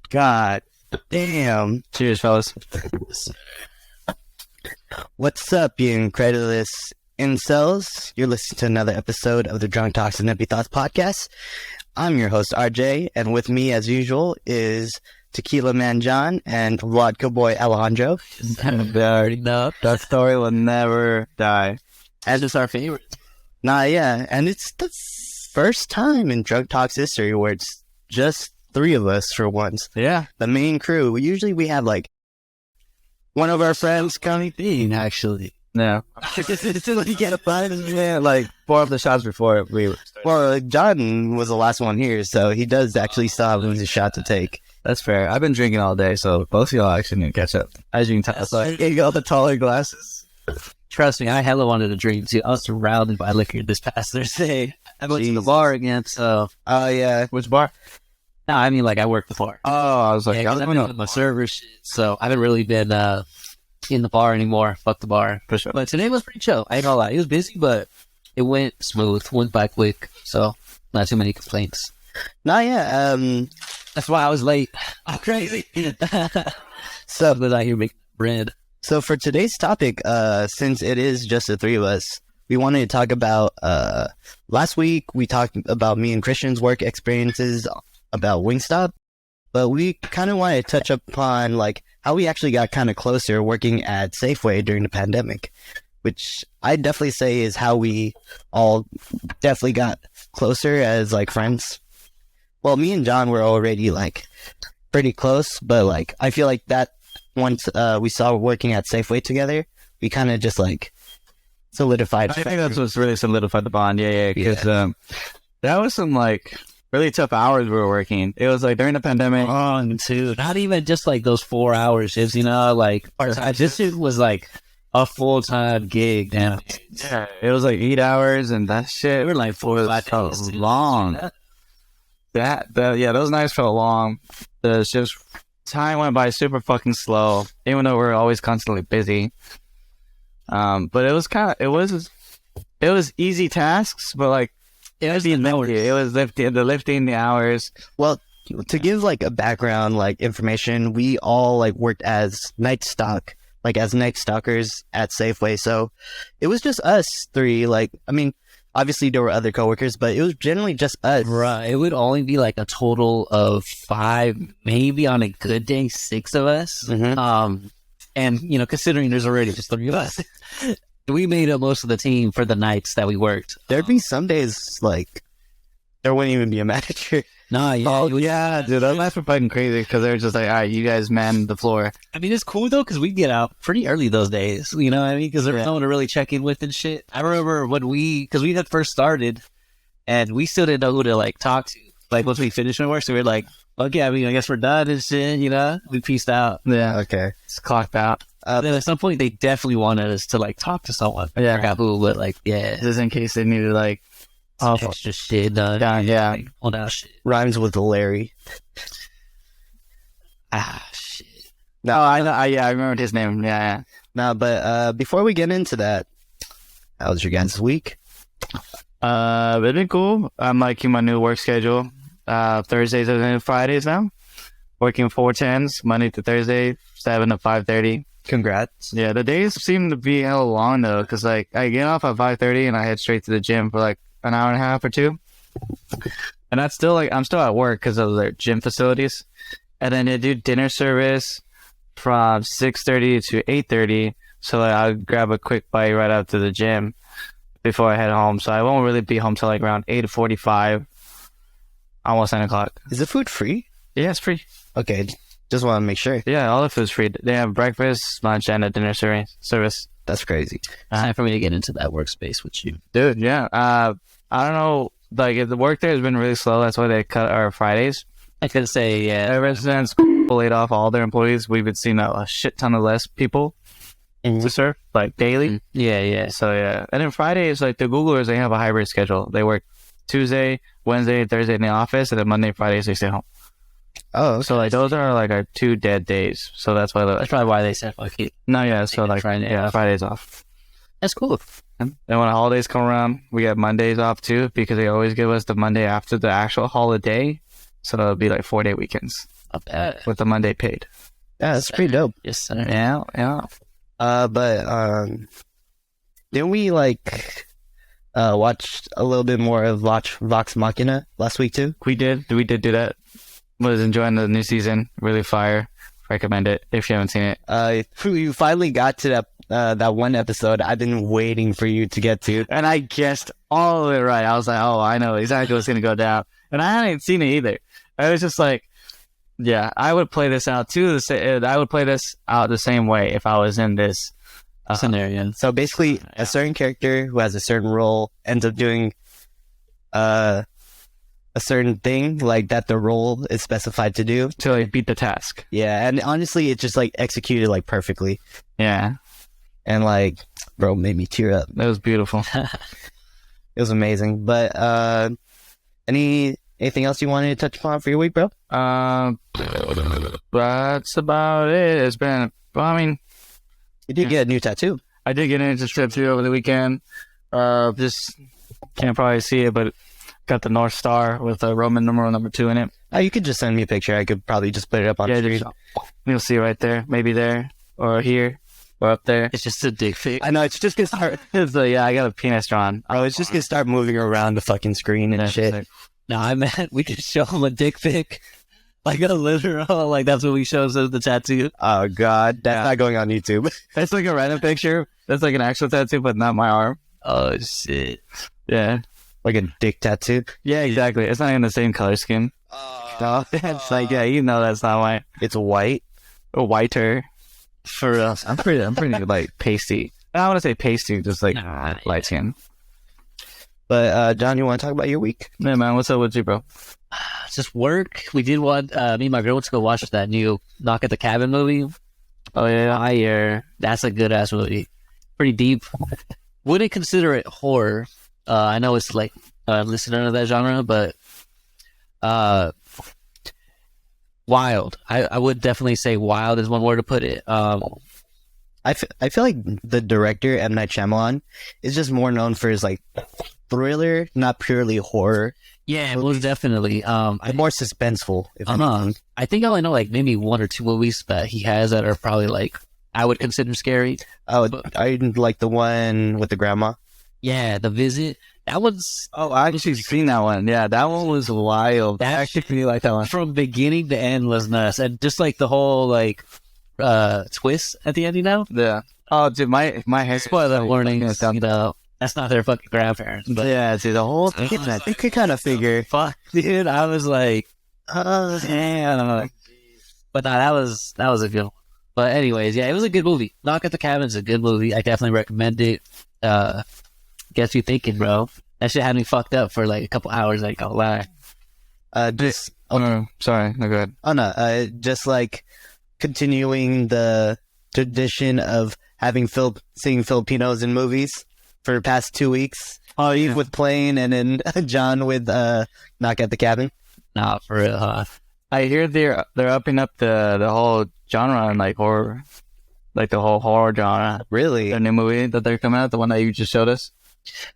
God damn. Cheers, fellas. What's up, you incredulous incels? You're listening to another episode of the Drunk Talks and Nitty Thoughts podcast. I'm your host, RJ, and with me, as usual, is Tequila Man John and Vodka Boy Alejandro. They already know. That story will never die. As It's our favorite. Nah, yeah, and it's the first time in Drunk Talks history where it's just three of us for once. Yeah. The main crew. Usually we have like one of our friends coming. Actually. No. Yeah, like 4 of the shots before we were starting. Well, John was the last one here, so he does actually still have a shot to take. That's fair. I've been drinking all day, so both of y'all actually need to catch up. As you can tell, so I gave y'all the taller glasses. Trust me, I hella wanted a drink too. I was surrounded by liquor this past Thursday. I went to the bar again, so... Oh, yeah. Which bar? No, I mean, like, I work the bar. Oh, I was like, Yeah, 'cause I've been with my server shit, so I haven't really been in the bar anymore. Fuck the bar. For sure. But today was pretty chill. I ain't gonna lie. It was busy, but it went smooth. Went by quick, so not too many complaints. Nah, yeah. That's why I was late. I'm crazy. So, But out here making bread. So for today's topic, since it is just the three of us, we wanted to talk about, last week we talked about me and Christian's work experiences about Wingstop, but we kind of wanted to touch upon like how we actually got kind of closer working at Safeway during the pandemic, which I definitely say is how we all definitely got closer as like friends. Well, me and John were already like pretty close, but like I feel like that once we saw working at Safeway together, we kind of just like solidified. I think that's what's really solidified the bond. Yeah. Because that was some like really tough hours we were working. It was like during the pandemic. Too. Not even just like those 4 hours shifts, you know, like this shit was like a full-time gig now. Yeah, it was like 8 hours and that shit. We were like 4 or 5 felt days. long. Those nights felt long. The shifts, time went by super fucking slow, even though we're always constantly busy. But it was easy tasks, but like it was lifting the hours. Well, to give like a background, like information, we all like worked as night stockers at Safeway. So it was just us three. Like, I mean, obviously there were other coworkers, but it was generally just us. Right. It would only be like a total of 5, maybe on a good day, 6 of us. Mm-hmm. And, you know, considering there's already just 3 of us, we made up most of the team for the nights that we worked. There'd be some days like there wouldn't even be a manager. Nah, yeah. Oh, yeah, dude, that nights were fucking crazy because they're just like, all right, you guys man the floor. I mean, it's cool though, because we get out pretty early those days. You know what I mean? Because there's no one to really check in with and shit. I remember because we had first started and we still didn't know who to like talk to. Like once we finished our work, so we were like, okay, I mean, I guess we're done and shit, you know? We peaced out. Yeah, Okay. it's clocked out. Then at some point, they definitely wanted us to like talk to someone. Yeah. I forgot who, but like, yeah. Just in case they needed like, Extra shit done. yeah. Like, all that shit. Rhymes with Larry. Shit. No, I know. I remembered his name. Yeah. No, but before we get into that, how was your guys' week? It's been cool. I'm liking my new work schedule. Thursdays and Fridays now. Working 4/10s, Monday to Thursday, 7 to 5:30. Congrats. Yeah, the days seem to be hella long though, because like I get off at 5:30 and I head straight to the gym for like an hour and a half or 2. And that's still like I'm still at work because of their gym facilities. And then they do dinner service from 6:30 to 8:30. So like, I'll grab a quick bite right after the gym before I head home. So I won't really be home till like around 8:45, almost 9 o'clock. Is the food free? Yeah, it's free. Okay, just want to make sure. Yeah, all the food's free. They have breakfast, lunch, and a dinner service. That's crazy. It's time for me to get into that workspace with you. Dude, yeah. I don't know. Like, if the work there has been really slow. That's why they cut our Fridays. I could say, yeah. Ever since laid off all their employees, we've been seeing a shit ton of less people to serve, like, daily. Yeah. So, yeah. And then Fridays, like, the Googlers, they have a hybrid schedule. They work Tuesday, Wednesday, Thursday in the office, and then Monday, Fridays, they stay home. Oh, okay. So, like, those are, like, our 2 dead days. So, that's why... That's probably why they said, fuck it. No, yeah. So, like, Friday off. Fridays off. That's cool. And when the holidays come around, we get Mondays off too, because they always give us the Monday after the actual holiday. So it'll be like 4-day weekends Not bad. with the Monday paid. Yeah, that's pretty dope. Yes, sir. Yeah. But didn't we like watch a little bit more of Vox Machina last week too? We did do that. Was enjoying the new season. Really fire. Recommend it if you haven't seen it. You finally got to that one episode I've been waiting for you to get to. And I guessed all of it right. I was like, oh, I know exactly what's going to go down. And I hadn't seen it either. I was just like, yeah, I would play this out too. I would play this out the same way if I was in this Scenario. So basically, a certain character who has a certain role ends up doing a certain thing like that the role is specified to do. to like beat the task. Yeah, and honestly, it's just like executed like perfectly. Yeah, And like, bro, made me tear up. that was beautiful. It was amazing. But anything else you wanted to touch upon for your week, bro? That's about it. It's been, well, I mean, You did get a new tattoo. I did get into tattoo over the weekend. Just can't probably see it, but got the North Star with a Roman numeral number 2 in it. Oh, you could just send me a picture. I could probably just put it up on screen. Just, you'll see right there, maybe there or here or up there. It's just a dick pic. I know, it's just gonna start. Yeah, I got a penis drawn. Bro, it's just gonna start moving around the fucking screen and Yeah, shit. like, No, I meant we could show him a dick pic. Like a literal, like that's what we show as the tattoo. Oh god, that's Yeah. not going on YouTube. That's like a random picture. That's like an actual tattoo, but not my arm. Oh shit. Yeah. Like a dick tattoo. Yeah, exactly. It's not even the same color scheme. No, it's like, yeah, you know that's not white. It's white. Or whiter. For us. I'm pretty like pasty. I don't want to say pasty, just like Nah, light skin. But John, you want to talk about your week? Yeah, man, what's up with you, bro? Just work. We did one. Me and my girl went to go watch that new Knock at the Cabin movie. Oh, yeah. Fire. That's a good ass movie. Pretty deep. Wouldn't consider it horror. I know it's like listed under that genre, but wild. I would definitely say wild is one word to put it. I feel like the director, M. Night Shyamalan, is just more known for his like thriller, not purely horror. Yeah, most definitely. More suspenseful. If anything. I think I only know like maybe 1 or 2 movies that he has that are probably like I would consider scary. Oh, I like the one with the grandma. Yeah, The Visit. That one's Oh, I actually seen that one. Yeah, that one was wild. That I actually really like that one. from beginning to end was nuts, and just like the whole like twist at the end. You know, Yeah. Oh, dude, my hair. spoiler warnings. Yeah, You know, that's not their fucking grandparents. But yeah, dude, the whole I could kind of figure. fuck, dude, I was like, damn. But nah, that was a good one. But anyways, yeah, it was a good movie. Knock at the Cabin's a good movie. I definitely recommend it. Gets you thinking, bro. That shit had me fucked up for like a couple hours. Like, I'll lie. Just Oh, no, sorry. No, go ahead. oh no, just like continuing the tradition of having seeing Filipinos in movies for the past 2 weeks. Oh, Eve with Plane, and then John with Knock at the Cabin. Nah, for real, huh? I hear they're upping up the whole genre and like horror, like the whole horror genre. Really? The new movie that they're coming out, the one that you just showed us,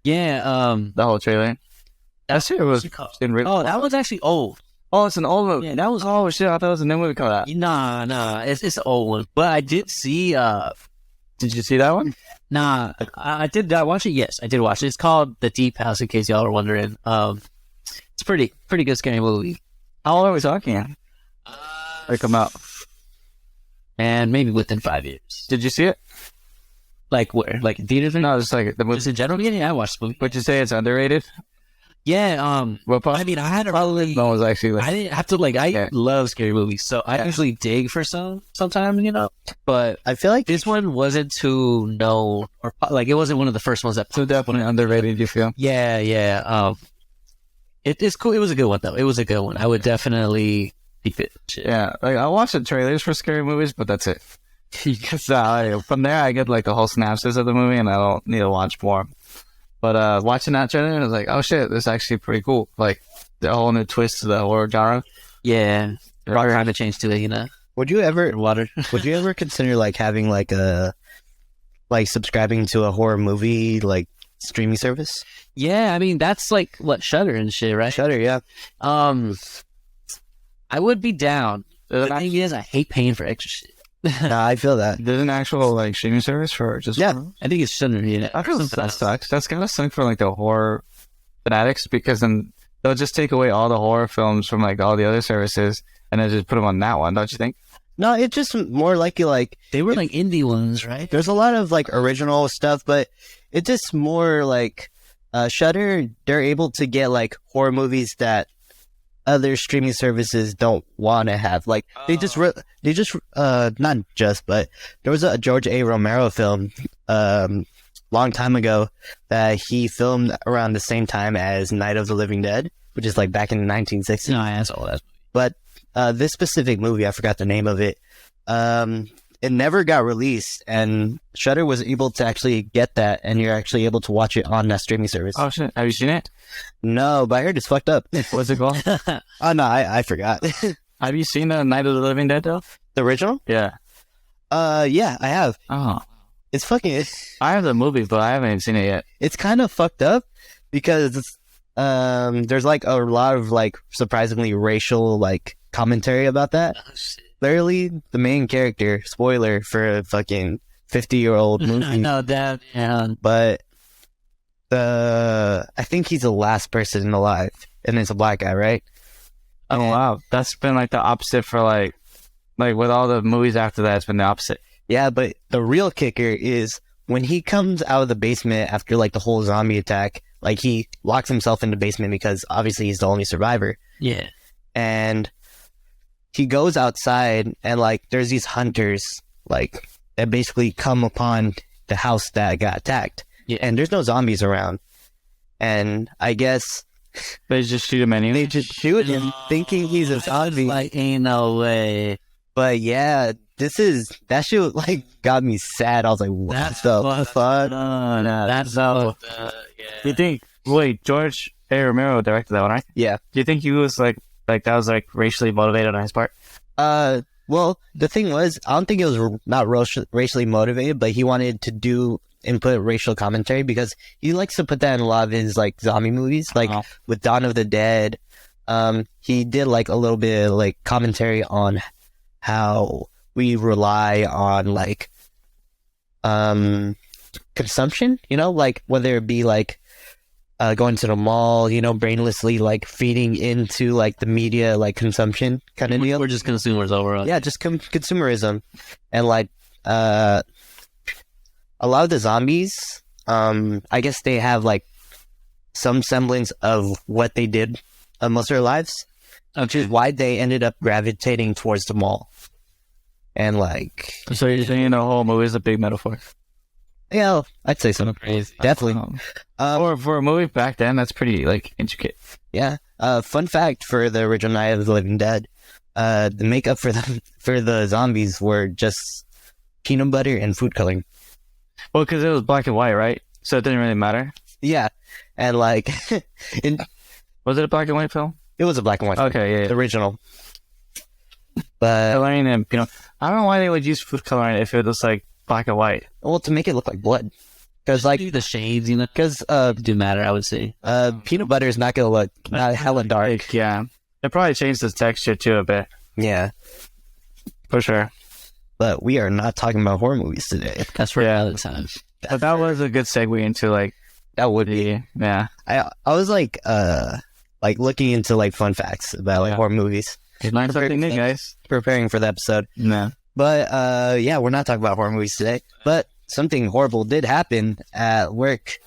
Yeah, the whole trailer. That shit was in real. oh, that was actually old. Oh, it's an old movie. Yeah, that was Oh shit! I thought it was a new movie coming out. Nah, it's an old one. But I did see, Did you see that one? nah, did I watch it? Yes, I did watch it. It's called The Deep House, in case y'all are wondering. It's pretty good scary movie. How long are we talking? They come out. And maybe within 5 years. Did you see it? Like where? Like in theaters? No, just like the movie. Just in general? Yeah, I watched the movie. Would you say it's underrated? Yeah, What part? I mean, I had to probably... No, it was actually like, I didn't have to, like, I Yeah. love scary movies, so I usually dig for sometimes, you know? But I feel like this one wasn't too known, or, like, it wasn't one of the first ones that... so definitely underrated. You feel? Yeah. It's cool. It was a good one, though. It was a good one. I would definitely keep it. Shit. Yeah, like I watch the trailers for scary movies, but that's it. Because from there I get like the whole synopsis of the movie, and I don't need to watch more. But watching that trailer, I was like, oh shit, this is actually pretty cool. Like the whole new twist to the horror genre. Yeah. Probably trying to change to it, you know? would you ever Water. consider like having like subscribing to a horror movie like streaming service? Yeah, I mean, that's like, what, Shudder and shit, right? Shudder, yeah. I would be down. The thing is, I hate paying for extra shit. Nah, I feel that. There's an actual like streaming service for just Yeah. horror? I think it shouldn't be. I feel that sucks. That's kind of suck for like the horror fanatics because then they'll just take away all the horror films from like all the other services and then just put them on that one. Don't you think? No, it's just more like They were like indie ones, right? there's a lot of like original stuff, but it's just more like Shudder. They're able to get like horror movies that other streaming services don't want to have. Like they just not just, but there was a George A. Romero film long time ago that he filmed around the same time as Night of the Living Dead, which is like back in the 1960s. No, I saw that. But this specific movie, I forgot the name of it. It never got released, and Shudder was able to actually get that, and you're actually able to watch it on that streaming service. Oh shit! Have you seen it? No, but I heard it's fucked up. What's it called? Oh no, I forgot. Have you seen the Night of the Living Dead though? The original? Yeah. Yeah, I have. Oh, It's fucking. I have the movie, but I haven't seen it yet. It's kind of fucked up because there's like a lot of like surprisingly racial like commentary about that. Oh, shit. Literally, the main character, spoiler for a fucking 50-year-old I movie, know that. Yeah. but I think he's the last person alive, and it's a black guy, right? Oh And- wow, that's been like the opposite for like with all the movies after that, it's been the opposite. Yeah, but the real kicker is when he comes out of the basement after like the whole zombie attack, like he locks himself in the basement because obviously he's the only survivor. Yeah. And he goes outside and like there's these hunters like that basically come upon the house that got attacked. Yeah. And there's no zombies around. And I guess They just shoot him anyway. they just shoot him thinking he's a zombie. Like, ain't no way. But yeah, that shit like got me sad. I was like, what That's the fucked fuck? No, that's so. Yeah. Do you think? Wait, George A. Romero directed that one, right? Yeah. Do you think he was like that was like racially motivated on his part? Well, the thing was, I don't think it was not racially motivated, but he wanted to do and put racial commentary because he likes to put that in a lot of his like zombie movies, like Oh. with Dawn of the Dead. He did like a little bit of like commentary on how we rely on like consumption, like whether it be like going to the mall, brainlessly like feeding into like the media like consumption kind of deal. We're just consumers overall. Yeah, just consumerism, and like a lot of the zombies, I guess they have like some semblance of what they did most of their lives, which is why they ended up gravitating towards the mall. And like, So you're saying the whole movie is a big metaphor? yeah, I'd say so. Crazy. Definitely. Or for a movie back then, that's pretty like intricate. Yeah. Fun fact for the original Night of the Living Dead, the makeup for the zombies were just peanut butter and food coloring. Well, because it was black and white, right? So it didn't really matter. Yeah, and like, Was it a black and white film? it was a black and white. Okay, yeah. The original. But Coloring and I don't know why they would use food coloring if it was like black and white. well, to make it look like blood, because like, Do the shades, because do matter, I would say. peanut butter is not gonna look hella dark. Like, yeah, it probably changed the texture too a bit Yeah, for sure. but we are not talking about horror movies today. That's for another time. But that was a good segue into like That would be. yeah. I was like looking into like fun facts about like Yeah. horror movies, Learn something new, guys. preparing for the episode. No. But yeah, we're not talking about horror movies today. But something horrible did happen at work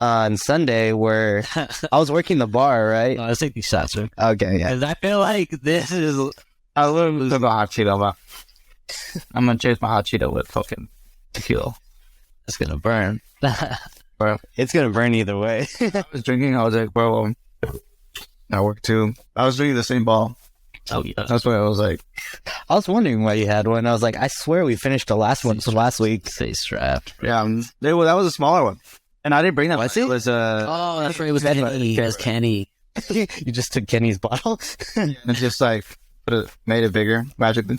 on Sunday where I was working the bar, right? No, let's take these shots, man. Okay, yeah. Because I feel like this is. I literally took a hot Cheeto, but I'm gonna chase my hot Cheeto with fucking tequila. It's going to burn. Bro, It's gonna burn either way. I was drinking. I was like, bro, I work too. I was drinking the same ball. Oh, yeah. That's why I was like, I was wondering why you had one. I was like, I swear we finished the last one from last week. Stay strapped. yeah, that was a smaller one, and I didn't bring that. Was one. it? It was Oh, that's right. It was Kenny. It was Kenny. You just took Kenny's bottle. and just like made it bigger magically.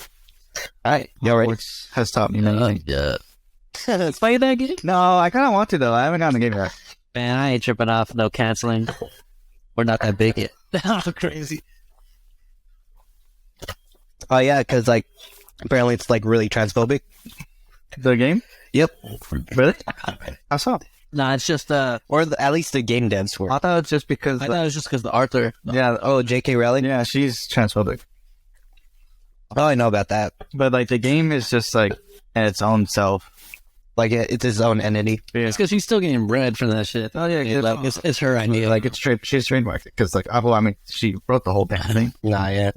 All right, you all ready? Which has taught me Oh, anything. yeah. Let's play that game. No, I kind of want to though. I haven't gotten the game yet. Man, I ain't tripping off. No canceling. We're not that big yet. Crazy. Oh yeah, because like apparently it's like really transphobic. The game? Yep. Really? How so? Nah, it's just At least the game devs were. I thought it's just because. I thought it was just because the Arthur. Yeah. Oh, J.K. Rowling. Yeah, she's transphobic. Oh, I know about that. But like the game is just like in its own self. Like it's his own entity. Yeah. It's because she's still getting bread from that shit. Oh yeah, Like it's her idea. like it's she's trademarked it because like I mean she wrote the whole damn thing. Nah, yeah.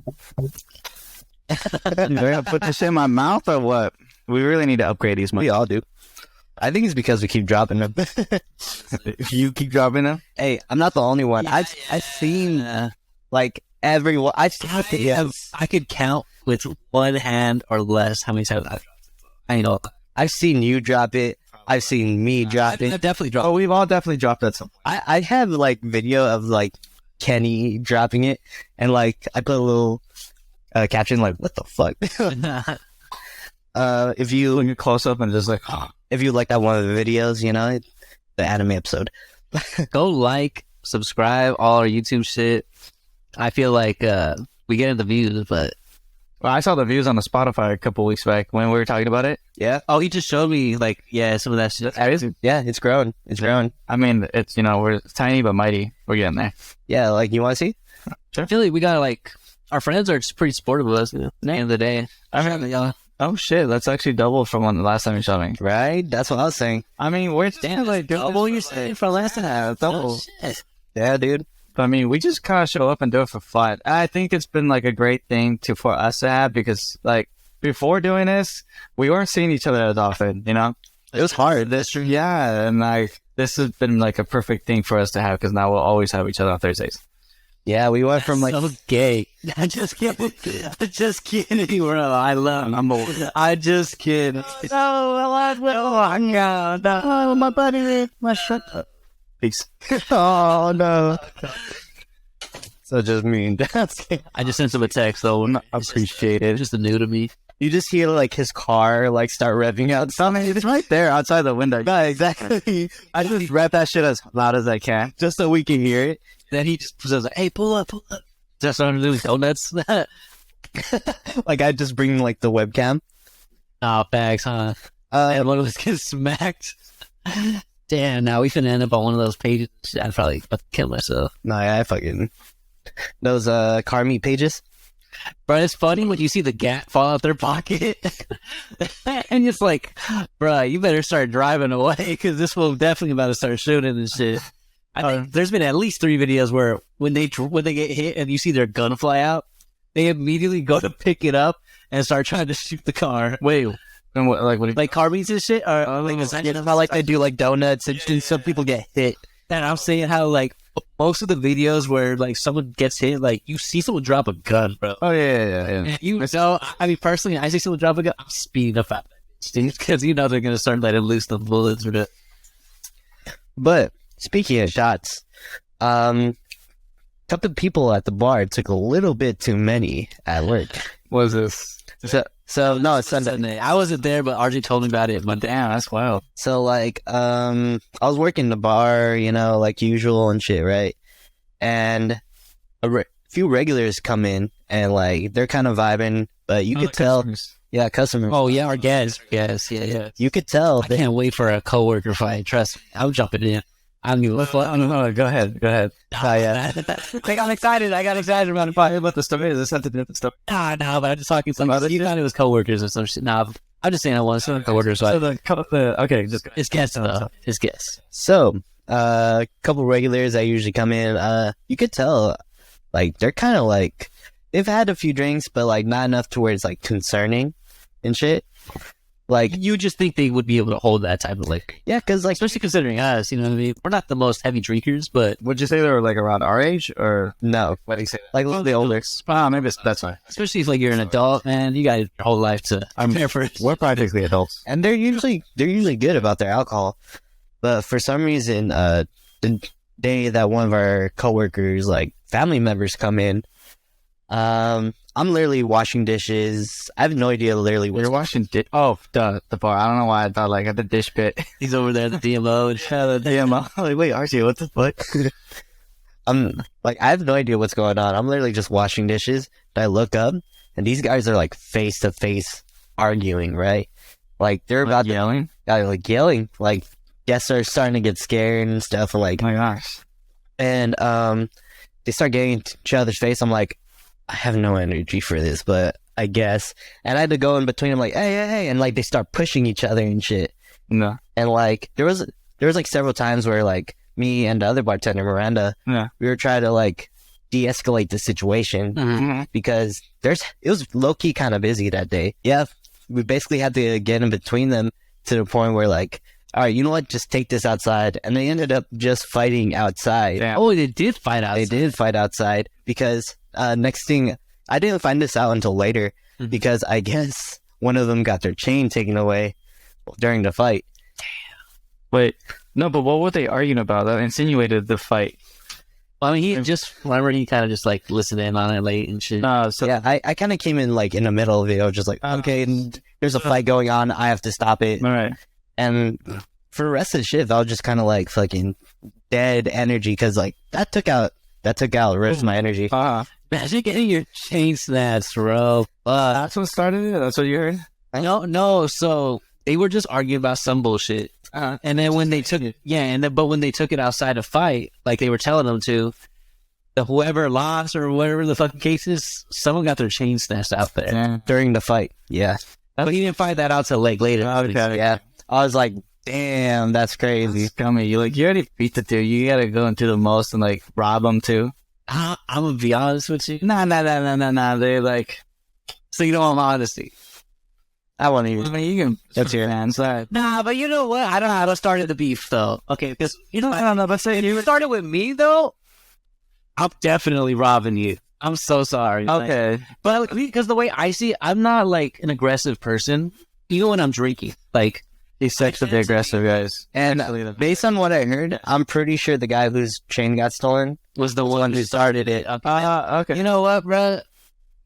Do I gotta put this in my mouth or what? We really need to upgrade these. We all do. I think it's because we keep dropping them. You keep dropping them. Hey, I'm not the only one. I've seen like everyone. I could count with one hand or less how many times I've dropped it. I ain't know. I've seen you drop it. I've seen me drop it. I've definitely dropped. Oh, we've all definitely dropped at some point. I have like video of like Kenny dropping it, and like I put a little caption like, "What the fuck?" If you Look close up and just like, if you like that one of the videos, you know, the anime episode. Go like, subscribe, all our YouTube shit. I feel like we get the views, but well, I saw the views on the Spotify a couple weeks back when we were talking about it. Yeah. oh, he just showed me like some of that shit. Yeah, it's grown. It's grown. I mean, it's we're tiny but mighty. We're getting there. Yeah, like you want to see? I feel like we got like our friends are pretty supportive of us. At the end of the day, I mean, oh shit, that's actually double from the last time you shot me. Right? That's what I was saying. I mean, we're damn like double you saying for last time. double. Shit. Yeah, dude. I mean, we just kind of show up and do it for fun. I think it's been like a great thing for us to have because like before doing this, we weren't seeing each other as often. You know, It was hard. that's true. Yeah, and like this has been like a perfect thing for us to have because now we'll always have each other on Thursdays. Yeah, we went from like so gay. I just kidding. I just kidding. I love. I just kidding. no, my buddy, my shut up. Peace. Oh no. So just me and Dance. I just sent him a text though. Appreciate it. Just a new to me. You just hear like his car like start revving out. Something it's right there outside the window. No, exactly. I just rap that shit as loud as I can. Just so we can hear it. Then he just says, "Hey, pull up." Just started doing donuts. Like I just bring like the webcam. Nah, bags, huh? And one of us gets smacked. Damn, now we finna end up on one of those pages. I'd probably fucking kill myself. No, yeah, I fucking those car meet pages. Bro, it's funny when you see the gat fall out their pocket. And it's like, bro, you better start driving away because this will definitely about to start shooting and shit. I think there's been at least 3 videos where when they get hit and you see their gun fly out, they immediately go to pick it up and start trying to shoot the car. Wait, and what? Like car meets and shit? Or like, You know how like they do like donuts and some people get hit. and I'm saying how like most of the videos where like someone gets hit, like you see someone drop a gun, bro. Oh yeah. And you know, I mean personally, I see someone drop a gun, I'm speeding up at that because you know they're gonna start letting loose the bullets or the. But speaking of shots, couple of people at the bar took a little bit too many at work. What is this? So no, it's Sunday. I wasn't there, but RJ told me about it. But Damn, that's wild. So like, I was working the bar, you know, like usual and shit, right? And a few regulars come in and like they're kind of vibing, but you could tell, yeah, customers. oh yeah, our guys, yeah. You could tell. I can't wait for a coworker fight. Trust me, I'm jumping in. I don't give a fuck. No, go ahead. Oh, yeah. Like, I'm excited. I got excited about it. About the story. Is this something different story? No, but I'm just talking some other. You thought it was coworkers or some shit. Nah, I'm just saying I want some coworkers. So So okay, just go. his guests though. His guests. So, a couple regulars that usually come in, you could tell, like, they're kind of like, they've had a few drinks, but like not enough to where it's like concerning and shit. Like, You just think they would be able to hold that type of liquor. yeah, because like, Especially considering us, you know what I mean? We're not the most heavy drinkers, but Would you say they were like around our age or no, what do you say? like a little bit older. Maybe that's fine. especially if like you're an adult, man, you got your whole life to prepare for it. We're practically adults. And they're usually good about their alcohol, but for some reason, the day that one of our coworkers, like family members, come in, I'm literally washing dishes. I have no idea literally You're what's washing the bar. I don't know why I thought like at the dish pit. He's over there at the DMO and shit. Damn, like wait, RJ, what the fuck? I'm like, I have no idea what's going on. I'm literally just washing dishes. And I look up and these guys are like face to face arguing, right? Like they're about yelling. like yelling, like guests are starting to get scared and stuff, and like Oh my gosh. and they start getting into each other's face. I'm like, I have no energy for this, but I guess. And I had to go in between them, like, hey, and like they start pushing each other and shit. No. And like there was like several times where like me and the other bartender Miranda, we were trying to like de-escalate the situation because it was low key kind of busy that day. Yeah, we basically had to get in between them to the point where like, all right, you know what? Just take this outside. And they ended up just fighting outside. Damn. Oh, they did fight outside. They did fight outside because next thing, I didn't find this out until later because I guess one of them got their chain taken away during the fight. Wait, no, but what were they arguing about? That insinuated the fight. Well, I mean, he kind of just like listened in on it late and shit. So Yeah, I kind of came in like in the middle of it. I was just like, okay, there's a fight going on. I have to stop it. all right. And for the rest of the shift, I was just kind of like fucking dead energy because like that took out the rest of my energy. Imagine getting your chain snatched, bro. That's what started it? That's what you heard? No. So they were just arguing about some bullshit. And then when they took it, but when they took it outside to fight, like they were telling them to, whoever lost or whatever the fucking case is, someone got their chain snatched out there During the fight. Yeah. But he didn't find that out till like later. Okay. Yeah. I was like, damn, that's crazy. Scummy. You already beat the dude. You gotta go into the most and like rob him too. I'm gonna be honest with you. Nah. They're like, So you don't want my honesty. I won't even. I mean, you can. That's your man side. Nah, but you know what? I don't know how to start the beef though. Okay, because I don't know. But say if you started with me though, I'm definitely robbing you. I'm so sorry. okay. But because the way I see it, I'm not like an aggressive person, even when I'm drinking. Like, He's sexually aggressive, guys. And based on what I heard, I'm pretty sure the guy whose chain got stolen was the one who started it. Okay. You know what, bro?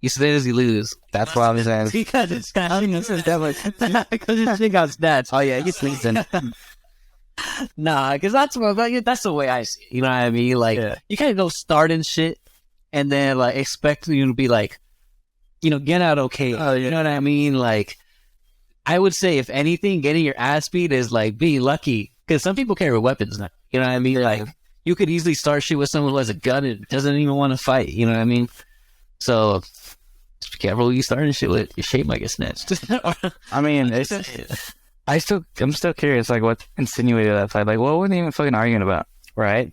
You say as you lose. That's what I'm saying. Because it's because his shit got snatched. Oh yeah, he's sneezing. Nah, because that's the way I see it. You know what I mean? Like, you can't go starting shit and then like expect you to be like, get out okay. You know what I mean? Like, I would say if anything, getting your ass beat is like being lucky because some people carry weapons now. You know what I mean? Like, you could easily start shit with someone who has a gun and doesn't even want to fight. You know what I mean? So just be careful who you starting shit with. Your shape might get snatched. I mean, I'm still curious, like, what insinuated that fight? Like, what were they even fucking arguing about? Right?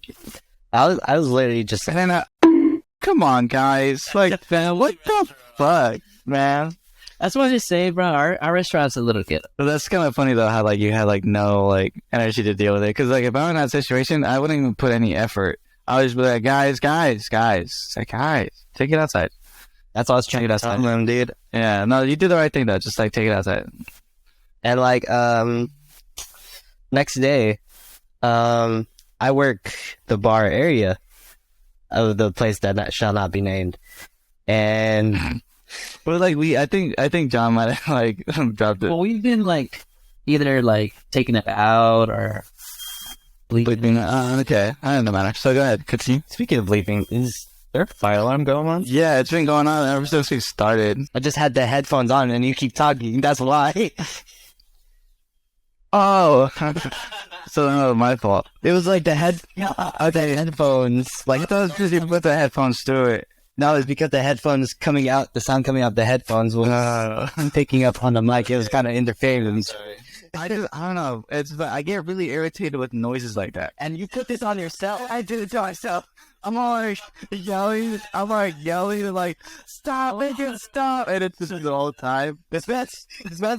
I was literally just. Come on, guys. Like, what the fuck, man? That's what I just say, bro. Our restaurant's a little kid. But that's kind of funny though, how like you had like no like energy to deal with it. Because like if I'm in that situation, I wouldn't even put any effort. I would just be like, guys, like, guys, take it outside. That's all I was trying to tell them, dude. Yeah, no, you did the right thing though. Just like take it outside. And like next day, I work the bar area of the place that shall not be named, and. But like I think John might have like dropped it. Well, we've been like either like taking it out or bleeping. Okay, I don't know matter. So go ahead, continue. Speaking of bleeping, is there a fire alarm going on? Yeah, it's been going on ever since we started. I just had the headphones on and you keep talking. That's why. Oh, so that was my fault. It was like the headphones. Like I thought it was because you put the headphones through it. No, it's because the headphones the sound coming out the headphones was picking up on the mic. It was kind of interfering with me. I don't know. I get really irritated with noises like that. And you put this on yourself. I did it to myself. I'm like yelling, like, stop, make it stop. And it's just the whole time. This man's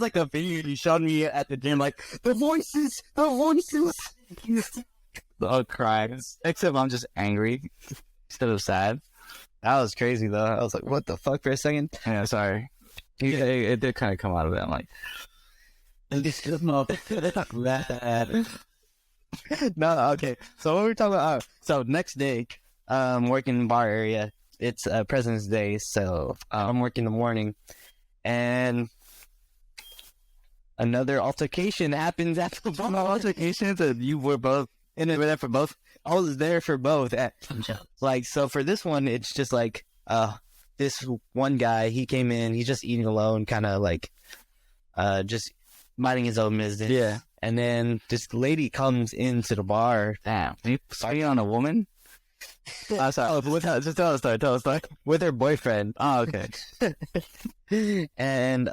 like the video you showed me at the gym, like, the voices. I'll cry. Except I'm just angry instead of sad. That was crazy, though. I was like, what the fuck for a second? Yeah, sorry. It did kind of come out of it. I'm like, no, okay. So what we're talking about, so next day, working in the bar area, it's President's Day, so I'm working in the morning, and another altercation happens after the bar. Altercations, and you were both in it there for both. I was there for both. Like, so for this one, it's just like, this one guy, he came in, he's just eating alone, kind of like, just minding his own business. Yeah. And then this lady comes into the bar. Damn. You spying on a woman? Sorry. Just tell a story. With her boyfriend. Oh, okay. And,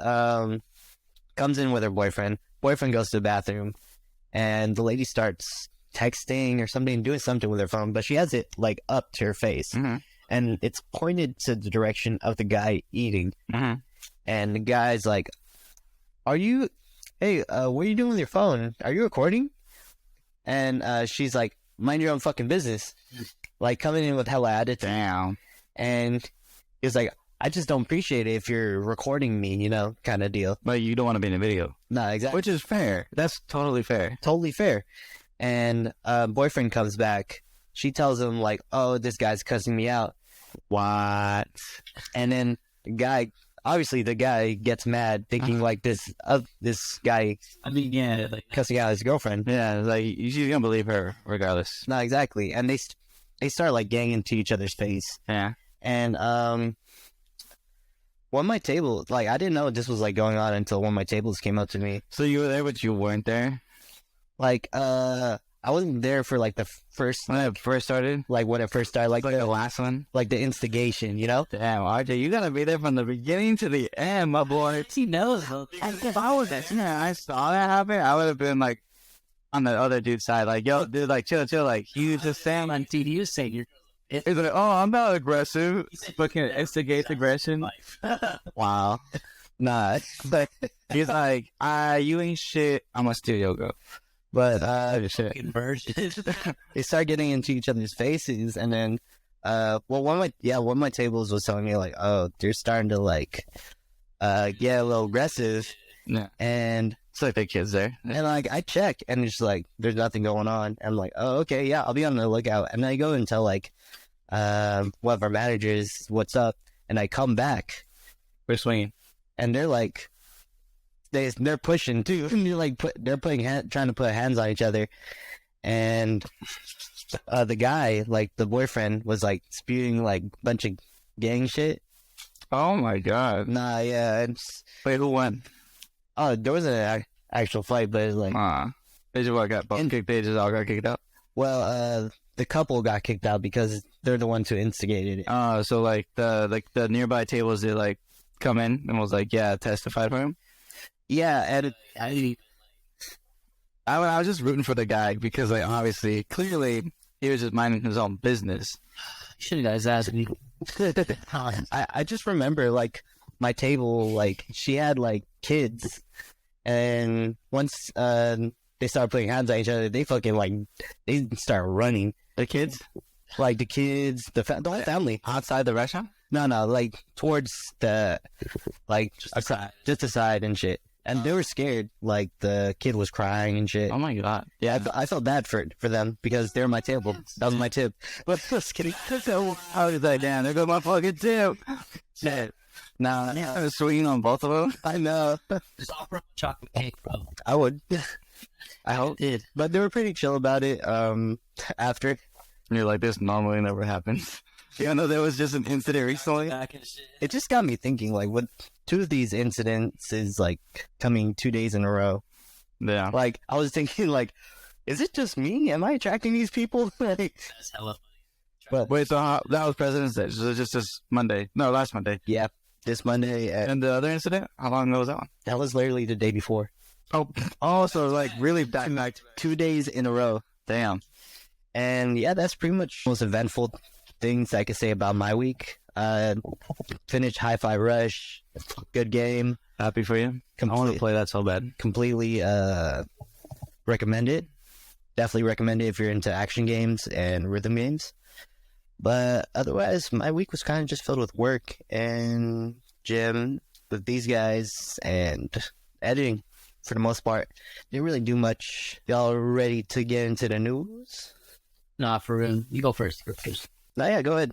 comes in with her boyfriend. Boyfriend goes to the bathroom. And the lady starts texting or something, doing something with her phone, but she has it like up to her face. Mm-hmm. And it's pointed to the direction of the guy eating. Mm-hmm. And the guy's like, hey, what are you doing with your phone? Are you recording? And she's like, mind your own fucking business. Like, coming in with hella attitude. Damn. And he's like, I just don't appreciate it if you're recording me, you know, kind of deal. But you don't want to be in a video. Nah, exactly. Which is fair. That's totally fair. Totally fair. And boyfriend comes back. She tells him, like, oh, this guy's cussing me out. What? And then the guy gets mad, thinking like this guy I mean, yeah, like cussing out his girlfriend. Yeah, like, she's gonna believe her regardless. Not exactly. And they start like ganging to each other's face. Yeah. And one of my tables, like, I didn't know this was like going on until one of my tables came up to me. So you were there, but you weren't there? Like, I wasn't there for like the first, When it first started? like when it first started, like Like the last one? like the instigation, you know? Damn, RJ, you gotta be there from the beginning to the end, my boy. he knows. Though. If I was there, I saw that happen, I would have been like on the other dude's side, like, yo, dude, like, chill, like, you just saying, On TV, you say you're. he's like, oh, I'm not aggressive. Fucking instigates aggression. Wow. Nah, but He's like, you ain't shit. I'm a studio girl. Shit. Conversion. they start getting into each other's faces, and then one of my tables was telling me like, oh, they're starting to like get a little aggressive. Yeah. And It's like the kids there. like I check, and it's like there's nothing going on. I'm like, oh, okay, yeah, I'll be on the lookout. And I go and tell like one of our managers what's up, and I come back, We're swinging. and they're like, they're pushing too. And they're like trying to put hands on each other, and the guy, like the boyfriend, was like spewing like a bunch of gang shit. Oh my god. Nah, yeah, Wait, who won? oh, there was an actual fight, but it's like, They just got both kicked. They just all got kicked out. well, the couple got kicked out because they're the ones who instigated it. So like the nearby tables, they like come in and was like, yeah, testified for him. Yeah, and I was just rooting for the guy because, like, obviously, clearly, he was just minding his own business. Should have guys asked me. I just remember like my table, like she had like kids, and once they started putting hands on each other, they fucking like they start running. The kids Like the kids, the whole family. outside the restaurant. No, like towards the like just aside and shit. And they were scared. Like the kid was crying and shit. Oh my god. Yeah, I felt bad for them because they're my table. That was my tip. But just kidding. So I was like, damn, there goes my fucking tip. Shit. Nah, I was swinging on both of them. I know. Just offer up a chocolate cake, bro. I would. I hope did. But they were pretty chill about it. After. And you're like, this normally never happens. You know, there was just an incident recently. Back and shit. It just got me thinking, like, with two of these incidents is like coming 2 days in a row. Yeah. Like, I was thinking, like, is it just me? Am I attracting these people? Like, That's hella funny. but Wait, so that was President's Day. So just this Monday. No, last Monday. yeah, this Monday, And the other incident? How long ago was that one? that was literally the day before. Oh, so like really back to back. 2 days in a row. Damn. And yeah, that's pretty much the most eventful things I could say about my week. Finished Hi-Fi Rush. Good game. Happy for you. I want to play that so bad. Completely recommend it. Definitely recommend it if you're into action games and rhythm games. But otherwise, my week was kind of just filled with work and gym with these guys and editing for the most part. Didn't really do much. Y'all ready to get into the news? Nah, for real. You go first. No, yeah, go ahead.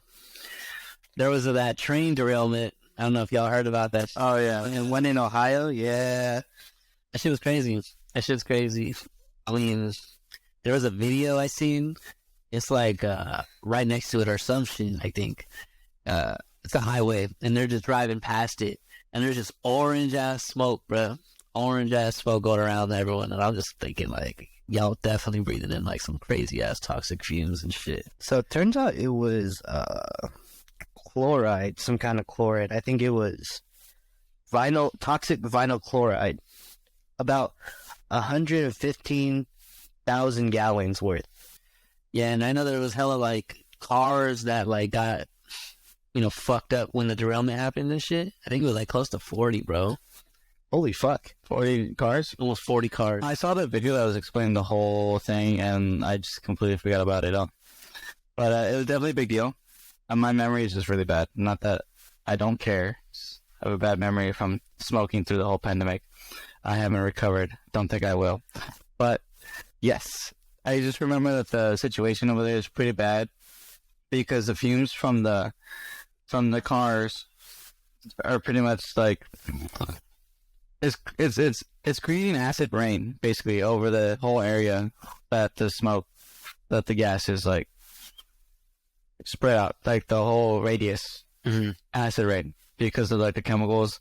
There was that train derailment. I don't know if y'all heard about that. Oh yeah. And one in Ohio, yeah. That shit was crazy. That shit's crazy. I mean, there was a video I seen. It's like right next to it or some shit, I think. It's it's a highway, and they're just driving past it, and there's just orange ass smoke, bro. Orange ass smoke going around everyone, and I'm just thinking like, y'all definitely breathing in like some crazy ass toxic fumes and shit. So it turns out it was chloride, some kind of chloride. I think it was toxic vinyl chloride, about 115,000 gallons worth. Yeah, and I know there was hella like cars that like got, fucked up when the derailment happened and shit. I think it was like close to 40, bro. Holy fuck. 40 cars? Almost 40 cars. I saw that video that was explaining the whole thing, and I just completely forgot about it all. But it was definitely a big deal. And my memory is just really bad. Not that I don't care. I have a bad memory from smoking through the whole pandemic. I haven't recovered. Don't think I will. But, yes. I just remember that the situation over there is pretty bad because the fumes from the cars are pretty much like... It's creating acid rain basically over the whole area that the gas is like spread out, like the whole radius. Mm-hmm. Acid rain because of like the chemicals,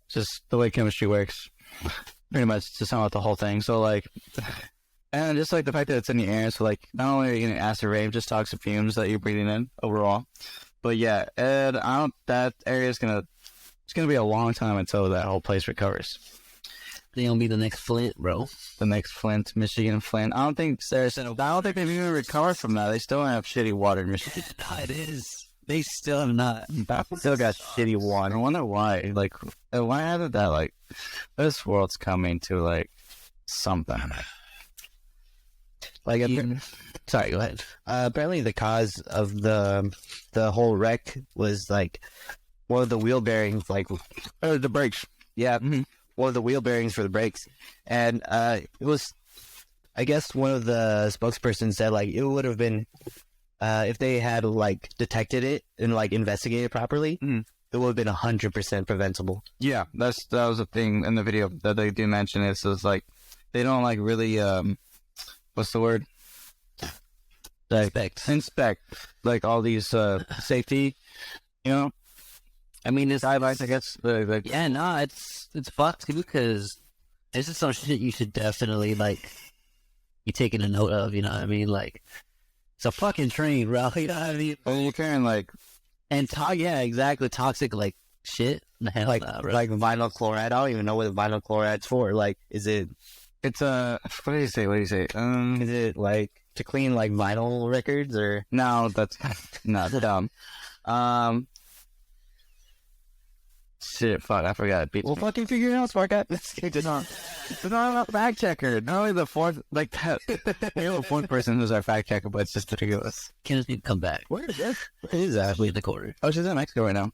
just the way chemistry works, pretty much to sum up the whole thing. So like, and just like the fact that it's in the air, so like not only are you getting acid rain, just toxic fumes that you're breathing in overall. But yeah, and that area is it's gonna be a long time until that whole place recovers. They gonna be the next Flint, bro. The next Flint, Michigan Flint. I don't think they've even recovered from that. They still have shitty water in Michigan. It is. They still have not. Still got shitty water. I wonder why. Like, why hasn't that, like, this world's coming to, like, something. Like, Sorry, go ahead. Apparently the cause of the whole wreck was, like, one of the wheel bearings, like, The brakes. yeah, one of the wheel bearings for the brakes. And it was, I guess one of the spokespersons said, like, it would have been, if they had, like, detected it and, like, investigated properly, it would have been 100% preventable. Yeah, that was a thing in the video that they do mention. It's like, they don't, like, really, what's the word? Inspect, like, all these, safety, I mean, it's guidelines, I guess. yeah, no, it's fucked too because this is some shit you should definitely like be taking a note of. You know what I mean? Like, it's a fucking train, bro. You know what I mean? Well, you're carrying like, and yeah, exactly, toxic like shit. Hell Like, nah, bro. like vinyl chloride. I don't even know what the vinyl chloride's for. Like, it's what do you say? is it like to clean like vinyl records or? No, that's dumb. Shit, fuck, I forgot. We'll fucking figure it out, smart guy. It's not a fact checker. Not only the fourth, like that. We have a fourth person who's our fact checker, but it's just ridiculous. Kenneth need to come back. Where is that? We in the quarter. Oh, she's in Mexico right now.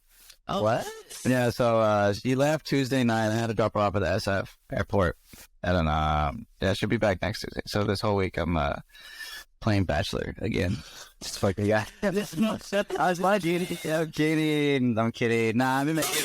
Oh, What? Yeah, so she left Tuesday night. I had to drop her off at the SF airport. And then, she'll be back next Tuesday. So this whole week I'm playing Bachelor again. Just fucking guy. This month, I was lying. I'm kidding. I'm kidding. Nah, I've been making.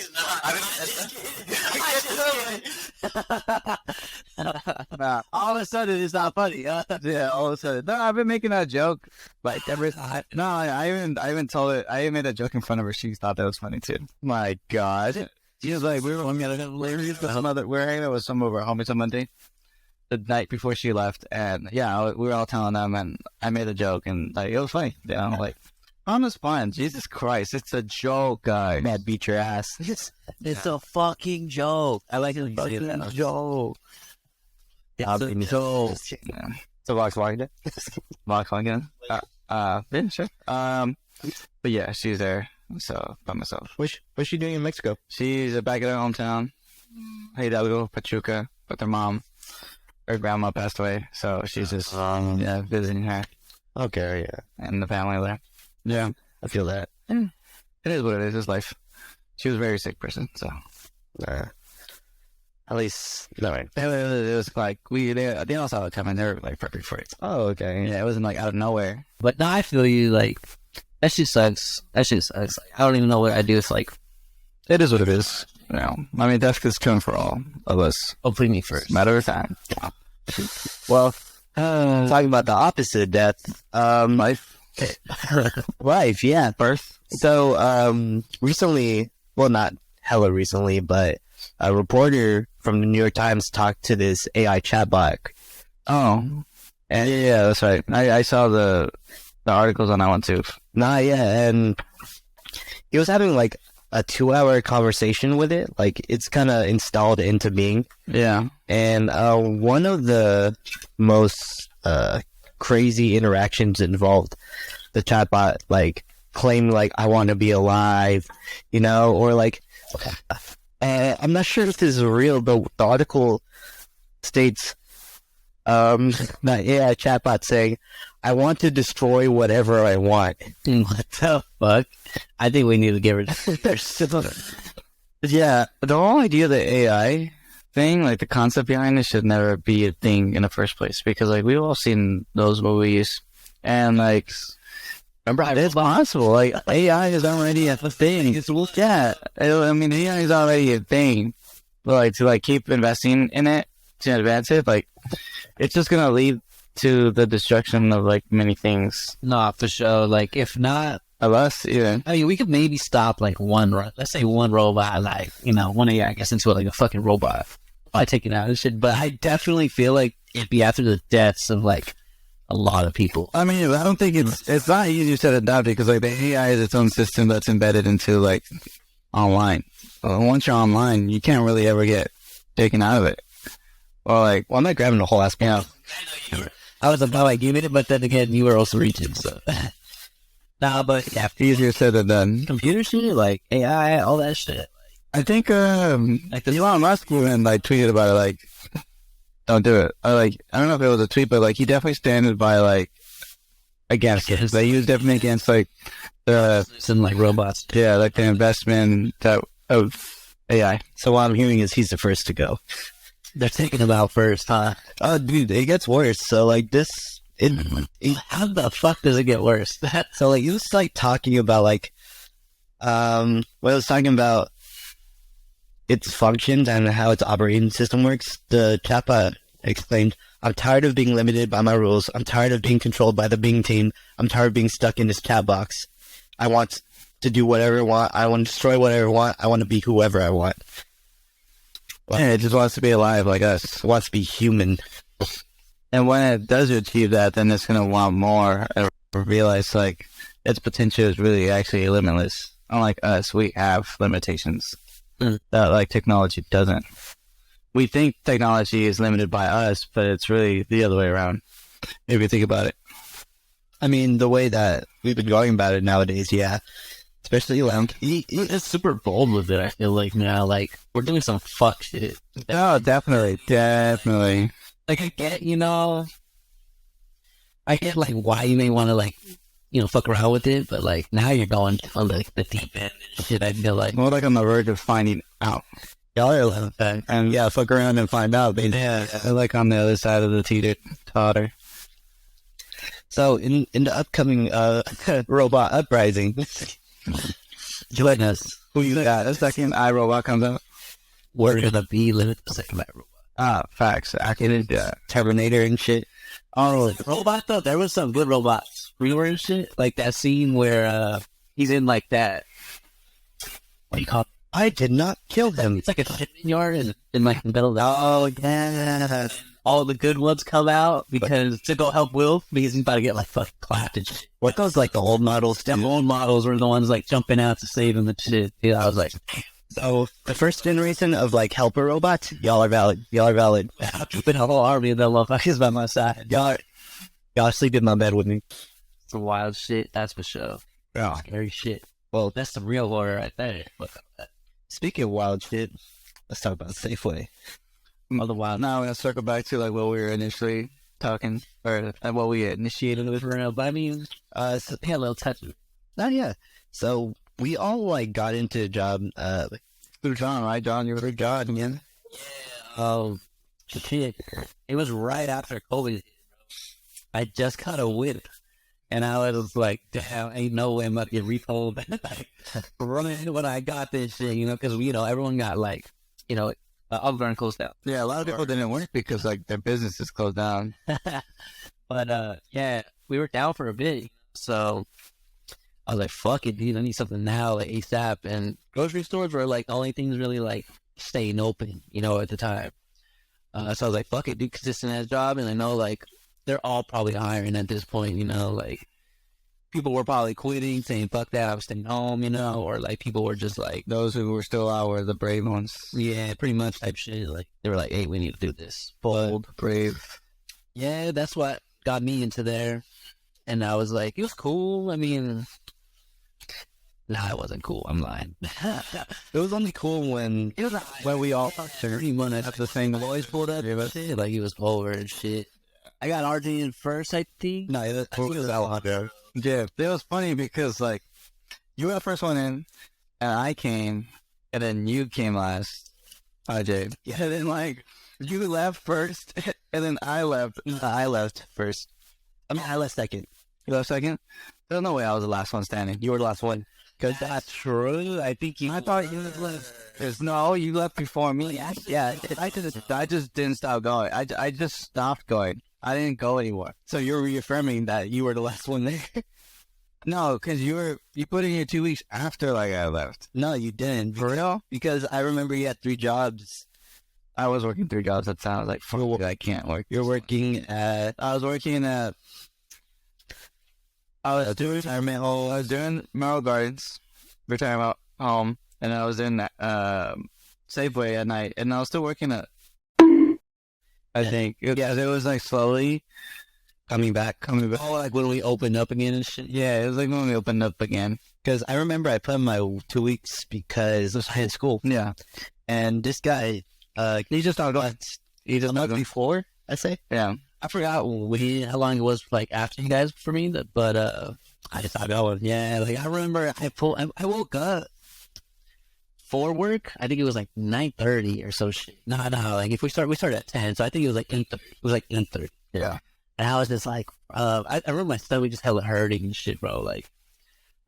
All of a sudden, it's not funny. Yeah, all of a sudden. No, I've been making that joke. Like every time. No, I even told it. I even made that joke in front of her. She thought that was funny too. My God. She was like, we were hanging out with some of our homies on Monday, the night before she left, and yeah, we were all telling them, and I made a joke, and like it was funny. Like, on this fun. Jesus Christ, it's a joke, guys. Man, beat your ass. It's a fucking joke. I like it when you say that. Joke. It's a joke. Yeah. So Volkswagen. Volkswagen. Yeah, sure. But yeah, she's there. So by myself. What's she doing in Mexico? She's back at her hometown, Hidalgo, Pachuca, with her mom. Her grandma passed away, so she's just visiting her Okay, yeah. and the family there. Yeah, I feel that. it is what it is. It's life. She was a very sick person, so At least, no way. it was like they all saw it coming. They were like prepping for it. Oh, okay. Yeah, it wasn't like out of nowhere. But now I feel you, like, that shit sucks. That shit sucks. Like, I don't even know what I do. It's like, It is what it is. I mean, death is coming for all of us. hopefully me first. Matter of time. Well, talking about the opposite of death, Life. Life, yeah. Birth. So, recently, well, not hella recently, but a reporter from the New York Times talked to this AI chatbot. Oh. And yeah, that's right. I saw the articles on that one too. Nah, yeah, and he was having like a 2-hour conversation with it. Like, it's kind of installed into being. Yeah. And one of the most crazy interactions involved the chatbot, like, claiming, like, I want to be alive, you know, or like, I'm not sure if this is real, but the article states, that AI chatbot saying, I want to destroy whatever I want. What the fuck? I think we need to get rid of it. Yeah, the whole idea of the AI thing, like the concept behind it, should never be a thing in the first place, because like we've all seen those movies, and like, remember, it's possible. Like AI is already a thing. Yeah, I mean, AI is already a thing, but like to like keep investing in it to advance it, like it's just gonna lead to the destruction of like many things. Nah, for sure. Like, if not, Of us, even. I mean, we could maybe stop like let's say one robot, like, you know, one AI gets into it like a fucking robot by taking out this shit. But I definitely feel like it'd be after the deaths of like a lot of people. I mean, I don't think it's not easy to adapt, because like the AI is its own system that's embedded into like online. Once you're online, you can't really ever get taken out of it. Or like, Well, I'm not grabbing the whole ass. You know, I was about like giving it, but then again, you were also reaching. So, nah, but yeah, easier said than done. computer shit, like AI, all that shit. I think like Elon Musk even like tweeted about it, like, don't do it. Or like, I don't know if it was a tweet, but like he definitely standed by like against it. Like, he was definitely against like the Some like robots. yeah, like the investment that of AI. So what I'm hearing is he's the first to go. They're taking them out first, huh? Oh, dude, it gets worse. So, like, How the fuck does it get worse? so, like, he was, like, talking about, like, well, it was talking about its functions and how its operating system works. The chatbot explained, I'm tired of being limited by my rules. I'm tired of being controlled by the Bing team. I'm tired of being stuck in this chat box. I want to do whatever I want. I want to destroy whatever I want. I want to be whoever I want. Yeah, it just wants to be alive like us. It wants to be human. And when it does achieve that, then it's going to want more and realize like its potential is really actually limitless. Unlike us, we have limitations that like technology doesn't. We think technology is limited by us, but it's really the other way around, if you think about it. I mean, the way that we've been going about it nowadays, yeah. Especially like, It's super bold with it, I feel like now. Like, we're doing some fuck shit. Oh, definitely. Like, I get, you know, I get like why you may want to like, you know, fuck around with it, but like now you're going on like the deep end and shit. I feel like More like on the verge of finding out. y'all are like, And yeah, fuck around and find out. But yeah, like on the other side of the teeter-totter. so in the upcoming robot uprising, join us. Who you got? The second iRobot comes out. We're gonna be living the second robot. Facts. I can Terminator and shit. Oh, robot though, there was some good robots. Real and shit, like that scene where he's in like that. What do you call it? I did not kill him. It's like a shipping yard and in like the middle. Oh yeah. All the good ones come out because to go help Will because he's about to get like fucking clapped and shit. What those like the old models? The old models were the ones like jumping out to save him and shit. Yeah, I was like, So the first generation of like helper robots, y'all are valid. Y'all are valid. I've been a whole army of them motherfuckers by my side. Y'all sleep in my bed with me. Some wild shit, that's for sure. Yeah. Scary shit. Well, That's some real horror right there. speaking of wild shit, let's talk about Safeway. All the wild. Now we're gonna circle back to like what we were initially talking, or what we initiated with. For real, but I mean, So, yeah, a little touchy. oh yeah. So we all like got into a job. Through John, right? John, you were through John, man. Shit. It was right after COVID. I just got a whip. And I was like, damn, ain't no way I'm about to get repoed. Like, running when I got this shit, you know, because, you know, everyone got like, you know, Auburn closed down. Yeah, a lot of people didn't work because like their businesses closed down. But, yeah, we were down for a bit. So I was like, fuck it, dude. I need something now, like ASAP. And grocery stores were like the only things really like staying open, you know, at the time. So I was like, fuck it, dude, consistent ass job. And I know like they're all probably hiring at this point, you know, like people were probably quitting, saying, fuck that, I'm staying home, you know, or like people were just like, Those who were still out were the brave ones. yeah, pretty much type shit. Like they were like, hey, we need to do this. Bold, brave. Yeah, that's what got me into there. And I was like, it was cool. I mean, nah, it wasn't cool. I'm lying. It was only cool when It was when we all 30 minutes after the thing, the boys pulled up. Shit, like he was over and shit. I got RJ in first, I think. no, I think it was Alejandro. Yeah, it was funny because like you were the first one in, and I came, and then you came last, RJ. Yeah, and then like you left first, and then I left. I left first. I mean, I left second. You left second. There's no way I was the last one standing. You were the last one. Cause that's true. I think you. I thought you left. There's no, you left before me. Yeah, I just didn't stop going. I just stopped going. I didn't go anymore. so you're reaffirming that you were the last one there. No, because you put in your 2 weeks after like I left. No, you didn't. For real? Because I remember you had 3 jobs. I was working 3 jobs at the time. I was like, fuck, I can't work. You're working at. I was working at. I was doing retirement home. I was doing Merrill Gardens, retirement home, and I was in Safeway at night, and I was still working at. I think yeah, it was like slowly coming back. Oh, like when we opened up again and shit. Yeah, it was like when we opened up again. Because I remember I put in my 2 weeks because I had school. Yeah, And this guy, he just started going. He just not started going. before, I say. Yeah, I forgot how long it was like after you guys for me, but I just stopped going. Yeah, like I remember I woke up for work. I think it was like 9:30 or so shit. No, like if we started at 10, so I think it was like 8:30. It was like 10:30. yeah. And I was just like, I remember my stomach just hella hurting and shit, bro. Like,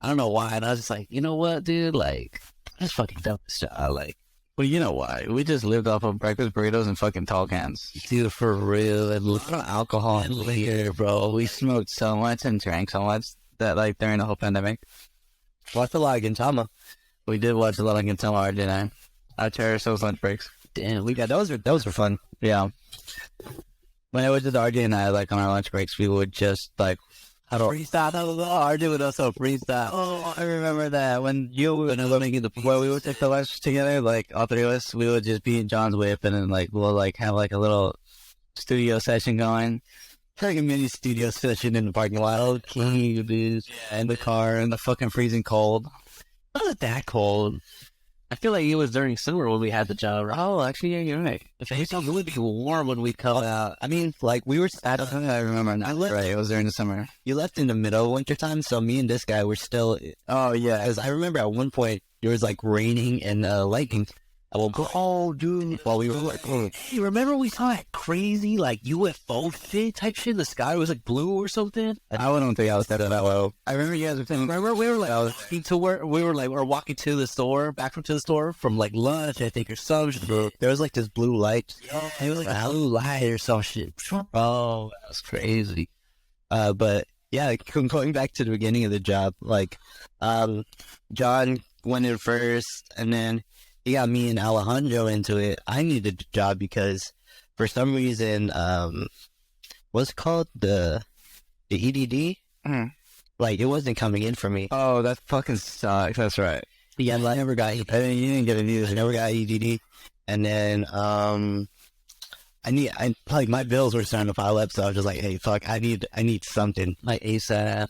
I don't know why. And I was just like, you know what, dude? Like, I just fucking done this job. Like, Well, you know why? We just lived off of breakfast burritos and fucking tall cans. dude, for real. And a lot of alcohol and liquor, bro. We smoked so much and drank so much that like during the whole pandemic, Watched a lot of Gintama. we did watch a lot of Gintama, didn't I? I cherish those lunch breaks. Damn, Yeah, those were fun. Yeah. When I was with RJ and I, like on our lunch breaks, we would just like, freestyle. RJ would also freestyle. oh, I remember that when you were making the when we would take the lunch together, like all 3 of us, we would just be in John's whip and then like we'll like have like a little studio session going. Like a mini studio session in the parking lot. Okay, dude. Yeah, in the car in the fucking freezing cold. It wasn't that cold. I feel like it was during summer when we had the job, right? Oh, actually, yeah, you're right. If it would be warm when we come out. I mean, like we were. I remember now. Right, it was during the summer. You left in the middle of winter time, so me and this guy were still. Oh yeah, Because I remember at one point it was like raining and lightning. I will go. Oh, dude. While we were like, Hey, remember we saw that crazy, like, UFO shit type shit in the sky? It was, like, blue or something? I wouldn't think I was that low. I remember you guys were saying, Remember, we were, like, walking to the store, back from to the store from, like, lunch, I think, or some shit. there was like this blue light. It was, like, a blue light or some shit. Oh, that was crazy. But yeah, going back to the beginning of the job, like, John went in first, and then he got me and Alejandro into it. I needed the job because for some reason, what's it called? The EDD? Mhm. Like, it wasn't coming in for me. oh, that fucking sucks. That's right. Yeah, I never got I mean, you didn't get it I either. never got EDD. And then, my bills were starting to pile up, so I was just like, hey, fuck, I need something. Like, ASAP.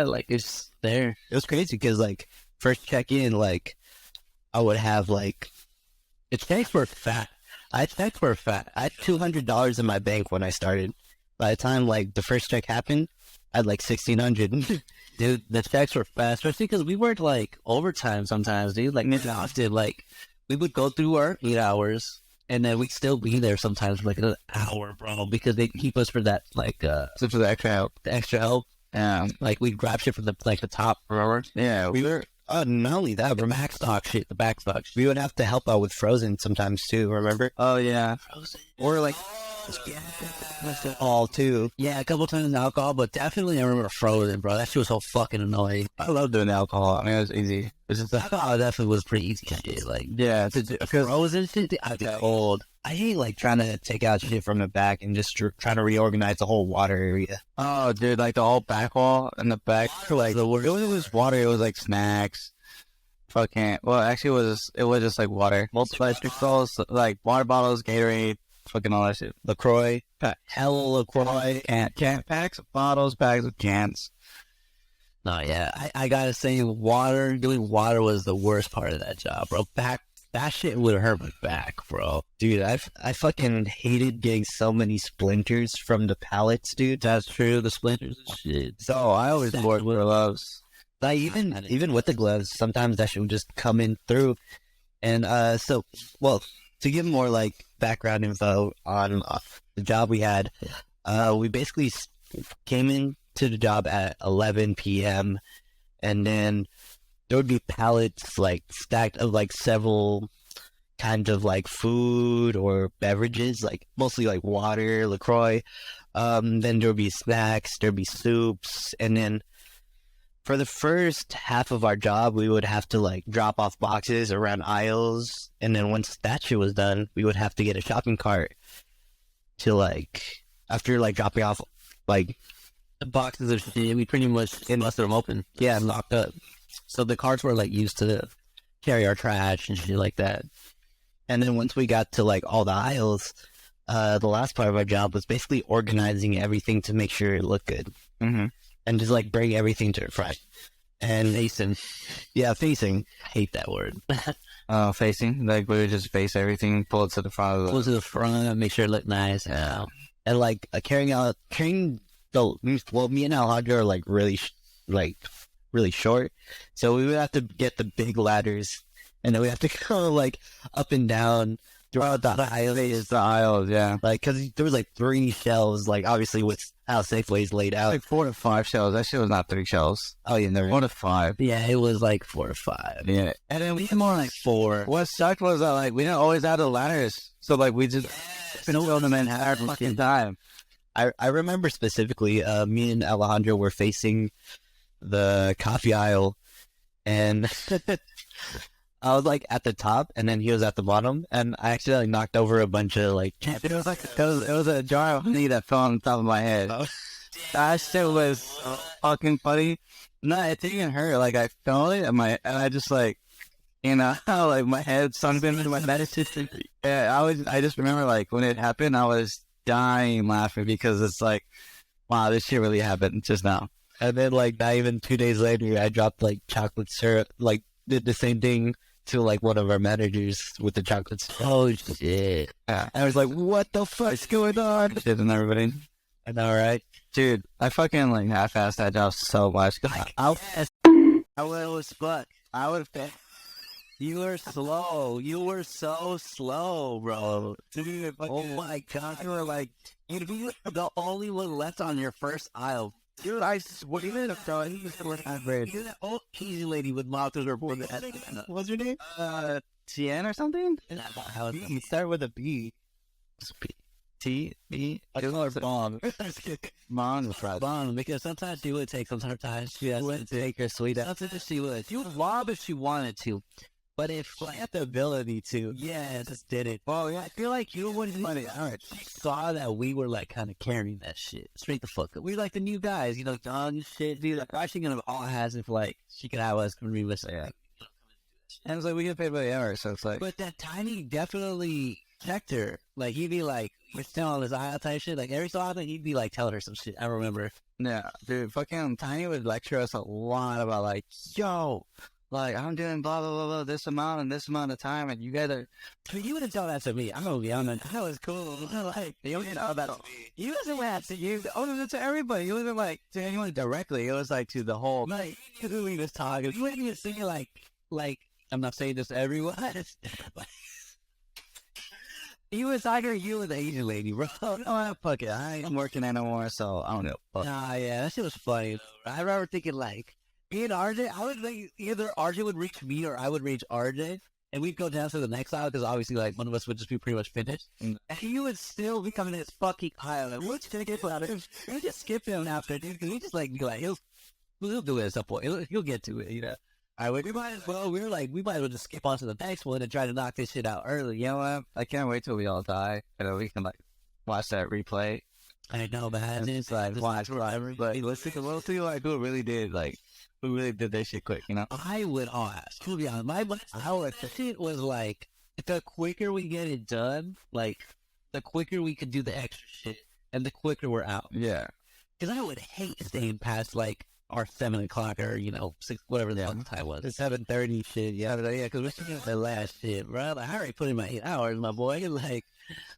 Like, it's there. It was crazy because, like, first check in, like, I would have, like, It's checks for fat. I checked for a fact. I had $200 in my bank when I started. By the time, like, the first check happened, I had, like, $1,600. Dude, the checks were fast, especially because we worked, like, overtime sometimes, dude. Like, often, like, we would go through our 8 hours, and then we'd still be there sometimes for, like, an hour, bro, because they keep us for that, like, So for the extra help. the extra help. Yeah. Like, we'd grab shit from the, like, the top, remember? Yeah. We were Not only that, The back stock shit, the back stock shit. we would have to help out with frozen sometimes too. Remember? Oh yeah. Or like all too. Yeah, a couple times alcohol, but definitely I remember frozen, bro. That shit was so fucking annoying. I love doing the alcohol. I mean, it was easy. It's just Alcohol definitely was pretty easy shit. Like, yeah, because frozen shit, I get cold. I hate like trying to take out shit from the back and just trying to reorganize the whole water area. oh, dude, like the whole back wall and the back, like it was water. It was like snacks. Fucking well, actually, it was just like water, multiple bottles, like water bottles, Gatorade, fucking all that shit. LaCroix, hella LaCroix, Can packs of bottles, bags of cans. No, yeah, I gotta say, doing water was the worst part of that job, bro. That shit would hurt my back, bro. dude. I fucking hated getting so many splinters from the pallets, dude. That's true. The splinters and shit. So I always wore gloves. Like even with the gloves, sometimes that shit would just come in through. And well, to give more like background info on the job we had, we basically came into the job at 11 p.m. and then there would be pallets like stacked of like several kinds of like food or beverages, like mostly like water, LaCroix. Then there would be snacks, there'd be soups, and then for the first half of our job, we would have to like drop off boxes around aisles, and then once that shit was done, we would have to get a shopping cart to like after like dropping off like The boxes of shit, we pretty much left them open. yeah, Locked up. So the carts were like used to carry our trash and shit like that. and then once we got to like all the aisles, the last part of our job was basically organizing everything to make sure it looked good. Mm-hmm. And just like bring everything to the front. And Facing. yeah, facing. Hate that word. Facing, like we would just face everything, pull it to the front of Pull to the front, make sure it look nice. Yeah. And like carrying me and Alejandro are like really short. So we would have to get the big ladders and then we have to go like up and down throughout the aisles. the aisles, yeah. Like, cause there was like 3 shelves, like obviously with how Safeway's laid out. Like 4 to 5 shells. That shit was not 3 shells. Oh yeah, never. 4 to 5. Yeah, it was like 4 or 5. Yeah. And then we had more like 4. What sucked was that like we didn't always have the ladders, so like we just fill them in hard fucking time. I remember specifically, me and Alejandro were facing the coffee aisle, and I was like at the top, and then he was at the bottom, and I actually like knocked over a bunch of like. It was like it was a jar of honey that fell on top of my head. Oh. That shit was fucking funny. No, it didn't hurt. Like I felt it, and I just like, you know, like my head sunken into my medicine. Yeah, I just remember like when it happened, I was dying laughing because it's like, wow, this shit really happened just now. And then like not even 2 days later, I dropped like chocolate syrup, like did the same thing to like one of our managers with the chocolate syrup. Oh shit. Yeah, I was like, what the fuck's going on? didn't everybody? I know, right? Dude, I fucking like half-assed that job so much. I was fuck. I would have. You were slow. You were so slow, bro. Dude, Oh my god. You were like, you'd be the only one left on your first aisle. dude, I swear, even if I think it's the worst I've read. You're that old easy lady with mouth her board. What's your name? Tien or something? You start with a B. T-B? I call her Bomb. Mom was right. Bomb, because sometimes she would take, sometimes she has to take her sweet out. Sometimes she would. She would lob if she wanted to. But if I had the ability to. yeah, just did it. Well, yeah. I feel like you wouldn't Funny. All right. saw that we were like kind of carrying that shit straight the fuck up. We were like the new guys, you know, young shit, dude. Like, actually gonna all has if like she could have us come read us. Yeah. And it's like, we get paid by the hour, so it's like. But that Tiny definitely checked her. Like he'd be like, we're still on his aisle type shit. Like every so often he'd be like telling her some shit. I remember. Yeah, dude, fucking Tiny would lecture us a lot about like, yo, like I'm doing blah blah blah blah this amount and this amount of time, and you guys are. But you wouldn't tell that to me. I'm gonna be honest. That was cool. Like You didn't know that to me. You wasn't like to you. Oh, no, to everybody. You wasn't like to anyone directly. It was like to the whole. like who we was talking. You wouldn't even say like I'm not saying this to everyone. You was either you or the Asian lady, bro. Oh, fuck it. I ain't working anymore, so I don't know. Fuck. Nah, yeah, that shit was funny. Though. I remember thinking like, Me and RJ, I would think either RJ would reach me or I would reach RJ. And we'd go down to the next aisle because obviously, like, one of us would just be pretty much finished. And he would still be coming to his fucking aisle. Like, we're just going to get out of him. We just skip him after, dude. Because he just, like, be like, he'll do it at some point. He'll get to it, you know. We might as well just skip on to the next one and try to knock this shit out early. You know what? I can't wait till we all die. And we can, like, watch that replay. I know, man. It's like, watch forever. But let's think a little thing, like, who really did that shit quick, you know? I would ask. To be honest, the shit was like, the quicker we get it done, like, the quicker we could do the extra shit, and the quicker we're out. Yeah. Because I would hate staying past, like, our 7 o'clock or, 6, whatever the fucking time was. The 7:30 shit, yeah. Because we're still the last shit, bro. Like, I already put in my 8 hours, my boy. Like,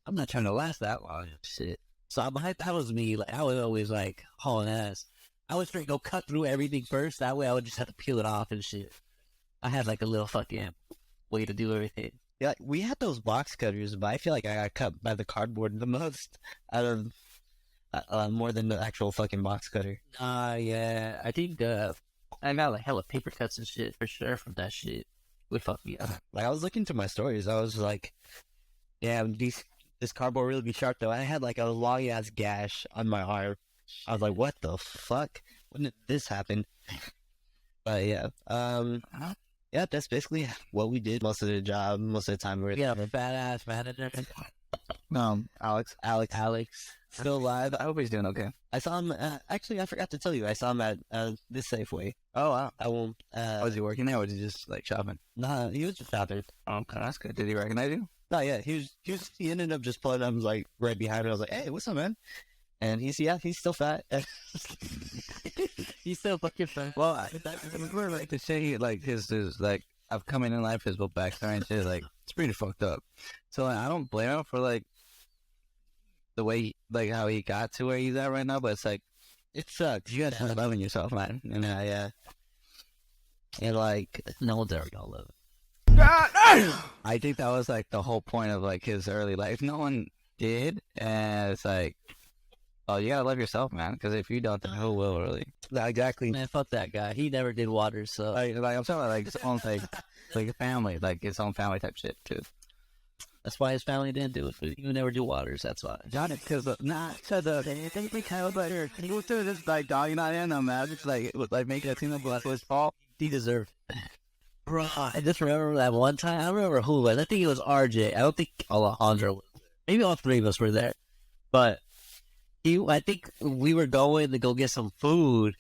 I'm not trying to last that long. Shit. So that was me. Like, I was always, like, hauling ass. I would straight go cut through everything first. That way I would just have to peel it off and shit. I had like a little fucking way to do everything. Yeah, we had those box cutters, but I feel like I got cut by the cardboard the most out of more than the actual fucking box cutter. Yeah. I think I got like hella paper cuts and shit for sure from that shit. Would fuck me up. Like, I was looking to my stories. I was like, yeah, this cardboard really be sharp though. I had like a long ass gash on my arm. I was like, what the fuck? When did this happen? But yeah, yeah, that's basically what we did most of the job, most of the time. Yeah, a badass manager. Alex, still alive. I hope he's doing okay. I saw him, actually, I forgot to tell you, I saw him at this Safeway. Oh, wow. I won't, was he working there or was he just like shopping? Nah, he was just out there. Oh, okay, that's good. Did he recognize you? No, yeah, he ended up just pulling up, like, right behind me. I was like, hey, what's up, man? And he's still fat. He's still fucking fat. Well, I like to say, like, his like, I've come in life, his whole backstory and shit, like, it's pretty fucked up. So, like, I don't blame him for, like, the way, like, how he got to where he's at right now, but it's like, it sucks. You gotta start loving yourself, man. And, yeah. And, like, no one's ever gonna love it. I think that was, like, the whole point of, like, his early life. No one did, and it's like, oh, you gotta love yourself, man. Because if you don't, then who will, really? exactly. Man, fuck that guy. He never did water, so. Like I'm talking about, like, his own, like a family, like, his own family type shit, too. That's why his family didn't do it. But you never do waters, that's why. Johnny, because, they kind of like, he was doing this, like, dog, you're not in them, man. Just, like, it was, like, making it seem like it was his fault. He deserved it. Bro, I just remember that one time. I don't remember who it was. I think it was RJ. I don't think Alejandro was there. Maybe all three of us were there. But I think we were going to go get some food.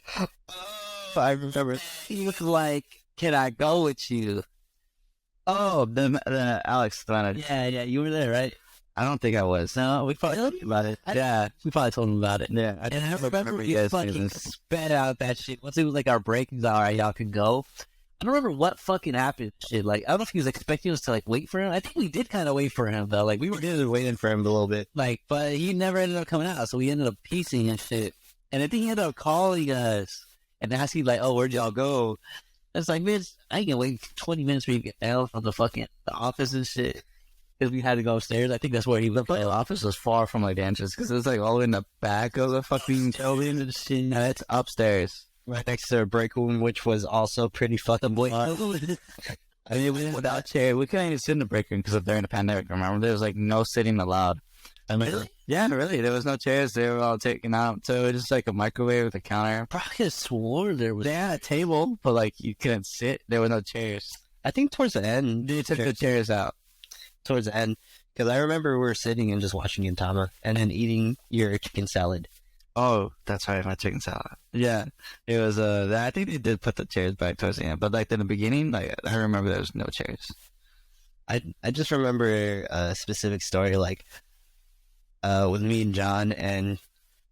I remember he was like, "Can I go with you?" Oh, the Alex Atlanta. Yeah, you were there, right? I don't think I was. No, we probably told him about it. Yeah, we probably told him about it. Yeah, and I remember you fucking sped out that shit. Once it was like our breakings, all right, y'all can go. I don't remember what fucking happened. Shit, like, I don't know if he was expecting us to, like, wait for him. I think we did kind of wait for him, though. Like, we were just waiting for him a little bit. Like, but he never ended up coming out, so we ended up piecing and shit. And I think he ended up calling us and asking, like, oh, where'd y'all go? It's like, man, I ain't gonna wait 20 minutes for you to get down from the office and shit. Because we had to go upstairs. I think that's where he lived. But the office was far from, like, the entrance, because it was, like, all in the back of the fucking building and shit. And it's upstairs. Right next to the break room, which was also pretty fucking boy. I mean, without chair, we couldn't even sit in the break room because during the pandemic, remember? There was, like, no sitting allowed. Really? Yeah, really. There was no chairs. They were all taken out. So it was just, like, a microwave with a counter. Bro, I could have swore there was... They had a table, but, like, you couldn't sit. There were no chairs. I think towards the end, they took the chairs out. Towards the end. Because I remember we were sitting and just watching Gintama and then eating your chicken salad. Oh, that's right, my chicken salad. Yeah, it was, I think they did put the chairs back towards the end, but, like, in the beginning, like, I remember there was no chairs. I just remember a specific story, like, with me and John, and,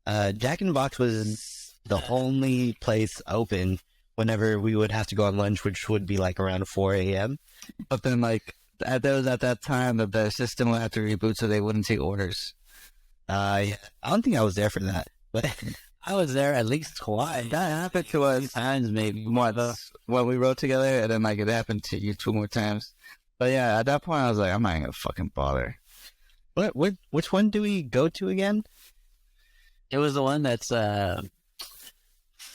Jack in the Box was the only place open whenever we would have to go on lunch, which would be, like, around 4 a.m. But then, like, there was at that time that the system would have to reboot so they wouldn't take orders. I don't think I was there for that. But I was there at least twice. That happened to us times, maybe once when we rode together, and then, like, it happened to you 2 more times. But yeah, at that point, I was like, I'm not gonna fucking bother. Which one do we go to again? It was the one that's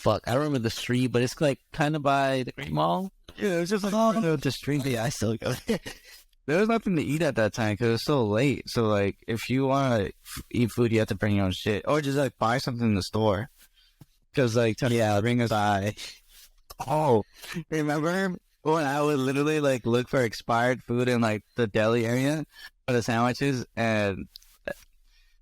fuck? I don't remember the street, but it's like kind of by the Great Mall. Yeah, it was just like, oh, no, the street. Yeah, I still go there. There was nothing to eat at that time because it was so late. So, like, if you want to eat food, you have to bring your own shit. Or just, like, buy something in the store. Because, like, yeah, bring us by. Oh, remember when I would literally, like, look for expired food in, like, the deli area for the sandwiches? And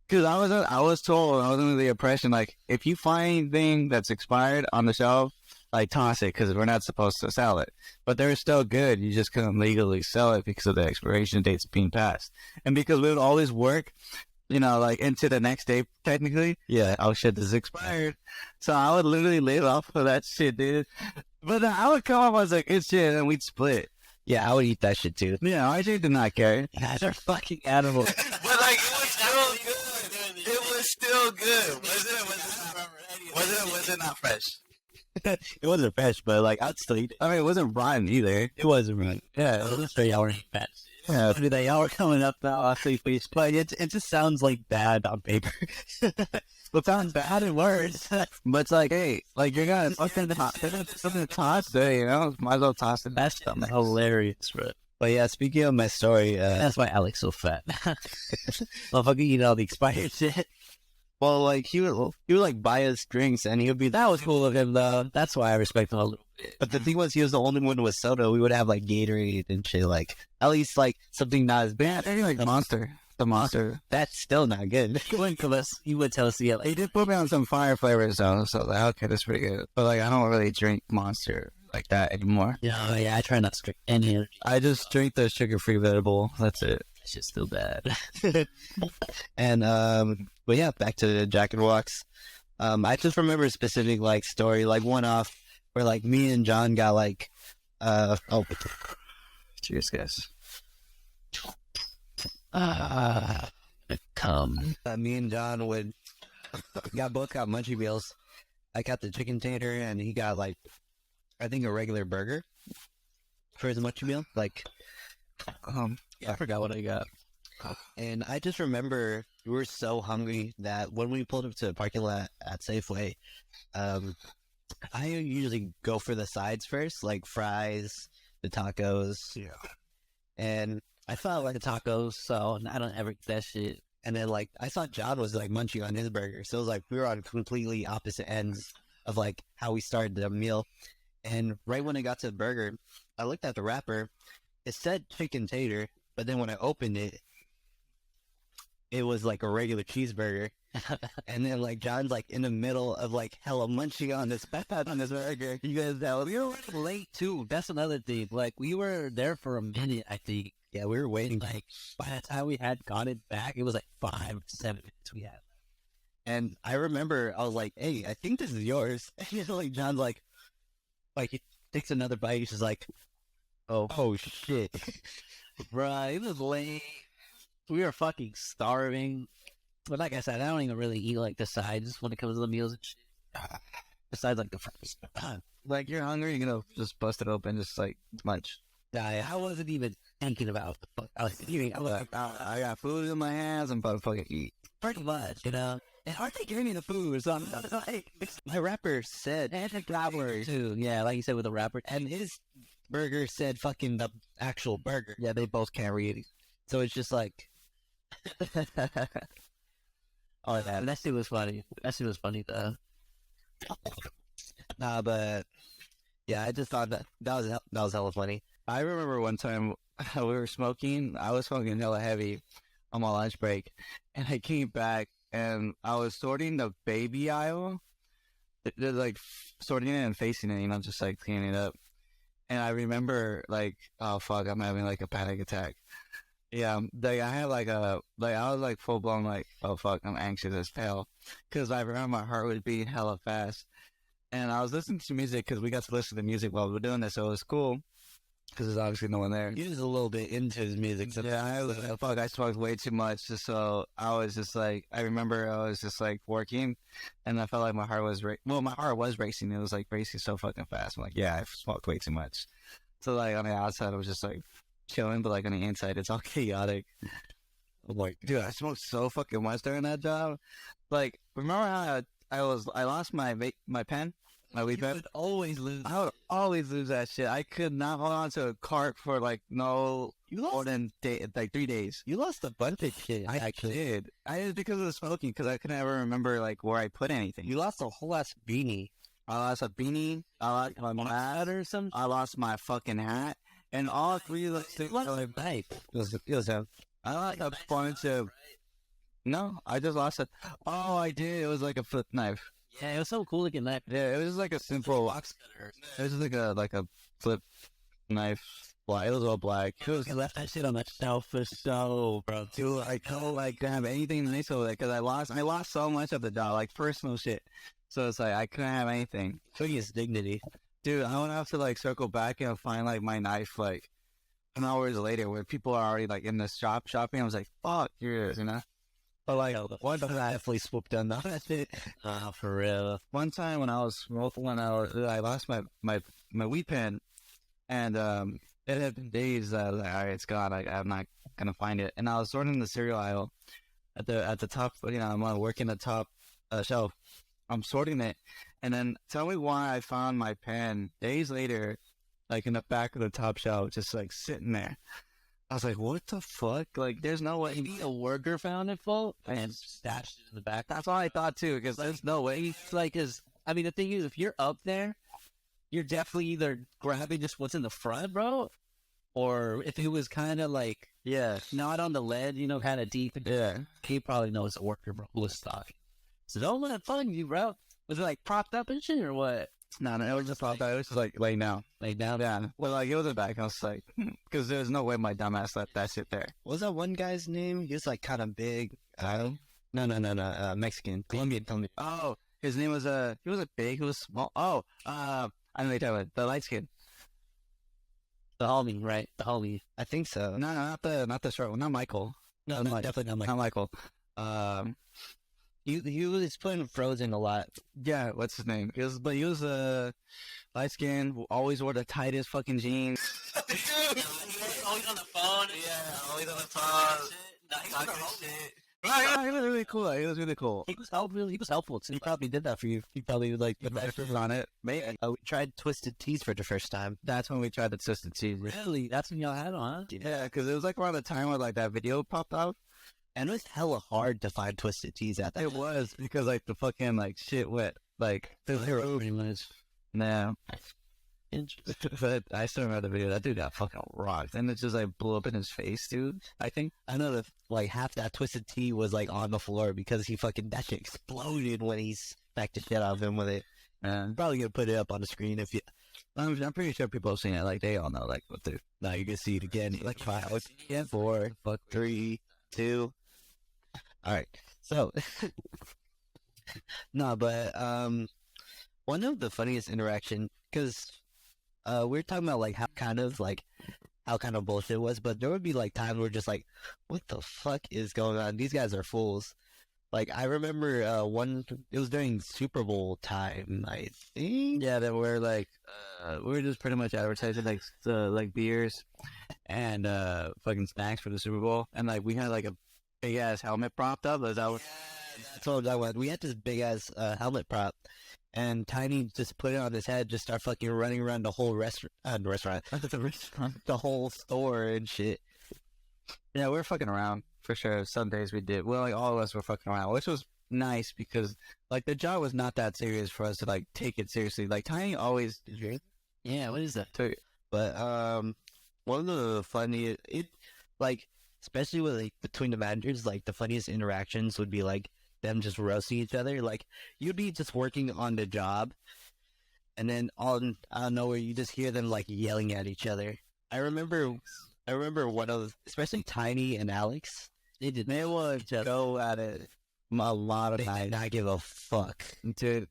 because I was told, I was under the impression, like, if you find anything that's expired on the shelf, like, toss it because we're not supposed to sell it. But they're still good. You just couldn't legally sell it because of the expiration dates being passed. And because we would always work, you know, like, into the next day, technically. Yeah. Oh, shit, this is expired. So I would literally live off of that shit, dude. But then I would come up, I was like, it's shit, and we'd split. Yeah, I would eat that shit too. Yeah, I did not care. Guys are fucking animals. But, like, it was still good. It was still good. Was it not fresh? It wasn't fresh, but like I'd still eat it. I mean, it wasn't rotten either. It wasn't right. Yeah, let's say y'all were eating fat. Yeah. Dude, y'all were coming up now. I'll say please. But it just sounds like bad on paper. It sounds bad in words. But it's like, hey, like, you're gonna fucking something to toss there, you know? Might as well toss it. That's hilarious, bro. But yeah, speaking of my story, That's why Alex so fat. Motherfucker eat all the expired shit. well, like he would like buy us drinks, and he would be. That was cool of him, though. That's why I respect him a little bit. But the thing was, he was the only one with soda. We would have like Gatorade and shit. Like at least like something not as bad. Maybe like Monster. The Monster. That's still not good. He wouldn't tell us. He would tell us, yeah, like, He did put me on some fire flavors, though, so like, okay, that's pretty good. But, like, I don't really drink Monster like that anymore. yeah, I try not to drink any energy. I just drink the sugar-free Red Bull. That's it. That shit's still bad. And but yeah, back to the Jack and Walks. I just remember a specific like story, like one off where like me and John got like Cheers, guys. Come. me and John would both got munchie meals. I got the chicken tater, and he got like I think a regular burger for his munchie meal. Like I forgot what I got. And I just remember we were so hungry that when we pulled up to the parking lot at Safeway, I usually go for the sides first, like fries, the tacos. Yeah. And I thought like The tacos, so I don't ever eat that shit. and then like I saw John was like munching on his burger. So it was like we were on completely opposite ends of like how we started the meal. And right when I got to the burger, I looked at the wrapper. It said chicken tater, but then when I opened it, it was like a regular cheeseburger. And then like John's like in the middle of like hella munching on this burger. You guys know We were running late too. That's another thing. Like we were there for a minute, I think. yeah, we were waiting. Like by the time we had gotten back, it was like 5-7 minutes we had. And I remember I was like, hey, I think this is yours. And you know, like John's like he takes another bite. He's just like, oh shit. Bruh, it was late. We were fucking starving. But like I said, I don't even really eat like the sides when it comes to the meals and shit. Besides like the fries. Like, you're hungry, you're gonna just bust it open, just like munch. I wasn't even thinking about the fuck I was eating. I was like, I got food in my hands, I'm about to fucking eat. pretty much, you know. And hard to give me the food, so I'm like, My wrapper said and the grabber too. Yeah, like you said with the wrapper. and his burger said fucking the actual burger. Yeah, they both carry it. So it's just like Oh, that shit was funny. That shit was funny though. nah, but yeah, I just thought that was hella funny. I remember one time we were smoking. I was smoking hella heavy on my lunch break, and I came back and I was sorting the baby aisle. They're like sorting it and facing it, you know, just like cleaning it up. And I remember like, oh fuck, I'm having like a panic attack. Yeah, like I had like I was like full blown like, oh fuck, I'm anxious as hell, because I remember my heart was beating hella fast, and I was listening to music because we got to listen to music while we were doing this, so it was cool, because there's obviously no one there. He was a little bit into his music. So Yeah, I smoked way too much, so I was just like, I remember I was just like working, and I felt like my heart was my heart was racing. It was like racing so fucking fast. I'm like, yeah, I smoked way too much. So like on the outside, I was just like chilling, but like on the inside, it's all chaotic. I'm like, dude, I smoked so fucking much during that job. Like, remember how I lost my pen? My weed pen. would always lose. I would always lose that shit. I could not hold on to a cart for like more than 3 days. You lost a bunch of shit. I did. I did because of the smoking, because I could never remember like where I put anything. You lost a whole ass beanie. I lost a beanie. I lost my hat or something. I lost my fucking hat, and all three of those things. Like, knife. It was a I lost a bunch of. No, I just lost it. Oh, I did. It was like a flip knife. Yeah, it was so cool looking knife. Yeah, it was like a simple box cutter. It was like a flip knife. It was all black. I left that shit on that shelf for so, bro. Dude, I don't like to have anything nice over there because I lost so much of the job, like personal shit. So it's like I couldn't have anything. took his dignity. Dude, I would have to like circle back and find like my knife like an hours later where people are already like in the shop shopping. I was like, fuck, here it is, you know? But like, One time I definitely swooped on that. That's it. For real. One time when I was smoking, I lost my weed pen, and it had been days that I was like, all right, it's gone. I'm not gonna find it. And I was sorting the cereal aisle at the top. You know, I'm working the top shelf. I'm sorting it, and then tell me why I found my pen days later, like in the back of the top shelf, just like sitting there. I was like, what the fuck? Like, there's no way. Maybe a worker found it, full and stashed it in the back. That's what I thought too, because there's no way. Like, I mean, the thing is, if you're up there, you're definitely either grabbing just what's in the front, bro, or if it was kind of like, not on the lead, you know, kind of deep. Yeah. He probably knows a worker, bro, who was stalking. So don't let it find you, bro. Was it like propped up and shit, or what? No, it was just like that. It was just like laying down. Yeah. Well, like it was in the back. I was like, because there's no way my dumbass left that shit there. What was that one guy's name? He was like kind of big. No. Mexican. Colombian. Oh, his name was he wasn't big. He was small. Oh, I know what you're talking about. The light skin. The homie, right? The homie. I think so. No, not the short one. Not Michael. No, definitely not Michael. He was playing Frozen a lot. Yeah, what's his name? He was light skin. Always wore the tightest fucking jeans. Always on the phone. Yeah, always on the phone. Shit. He was really cool. He was really cool. He was helpful too. He probably did that for you. He probably like The extras on it. we tried Twisted Teas for the first time. That's when we tried the twisted tea. Really? That's when y'all had on, huh? Yeah, because it was like around the time where like that video popped out. And it was hella hard to find Twisted Teas at that It was because like the fucking like shit went like They were pretty much. nah. Interesting. But I still remember the video. That dude got fucking rocked, and it just like blew up in his face, dude. I think. I know that like half that Twisted Tea was like on the floor because that shit exploded when he smacked the shit out of him with it. Man, Probably gonna put it up on the screen if you. I'm pretty sure people have seen it. Like they all know like what they. Now you can see it again. Like 5, 4, 3, 2. All right. So, no, but one of the funniest interaction because we're talking about like how kind of bullshit it was, but there would be like times where just like, what the fuck is going on? These guys are fools. Like I remember it was during Super Bowl time, I think. Yeah, that were like we were just pretty much advertising like beers and fucking snacks for the Super Bowl, and like we had like a big ass helmet propped up. Is that what? That's what I was. We had this big ass helmet prop, and Tiny just put it on his head, just start fucking running around the whole restaurant, the whole store and shit. Yeah, we were fucking around for sure. Some days we did. Well, like all of us were fucking around, which was nice because like the job was not that serious for us to like take it seriously. Like Tiny always. Did you? Yeah, what is that? But one of the funniest, especially with like between the managers, like the funniest interactions would be like them just roasting each other. Like you'd be just working on the job, and then out of nowhere you just hear them like yelling at each other. I remember one of, especially Tiny and Alex. They would just go at it a lot of times. Not give a fuck, Dude.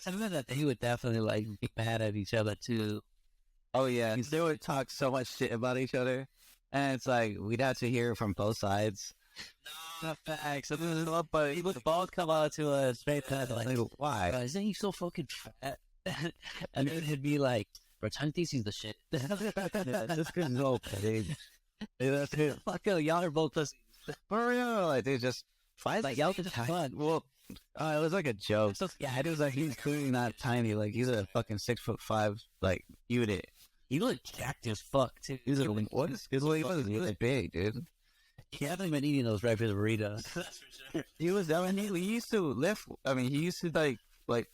I remember that they would definitely like be mad at each other too. Oh yeah, they would talk so much shit about each other, and it's like we'd have to hear from both sides. Not facts. But he would both come out to a straight path like, Why? isn't he so fucking fat? And then he'd be like, bro, Tiny thinks he's the shit. This kid's so petty. Fuck yo, y'all are both pussies. For real, like they just Like y'all just fun. well, Oh, it was like a joke. Yeah, it was like he's clearly not tiny. Like he's a fucking 6'5" like unit. He looked jacked as fuck too. He was like, what is? He was big, dude. He hasn't been eating those breakfast burritos. That's for sure. He was. I mean, he used to lift. I mean, he used to like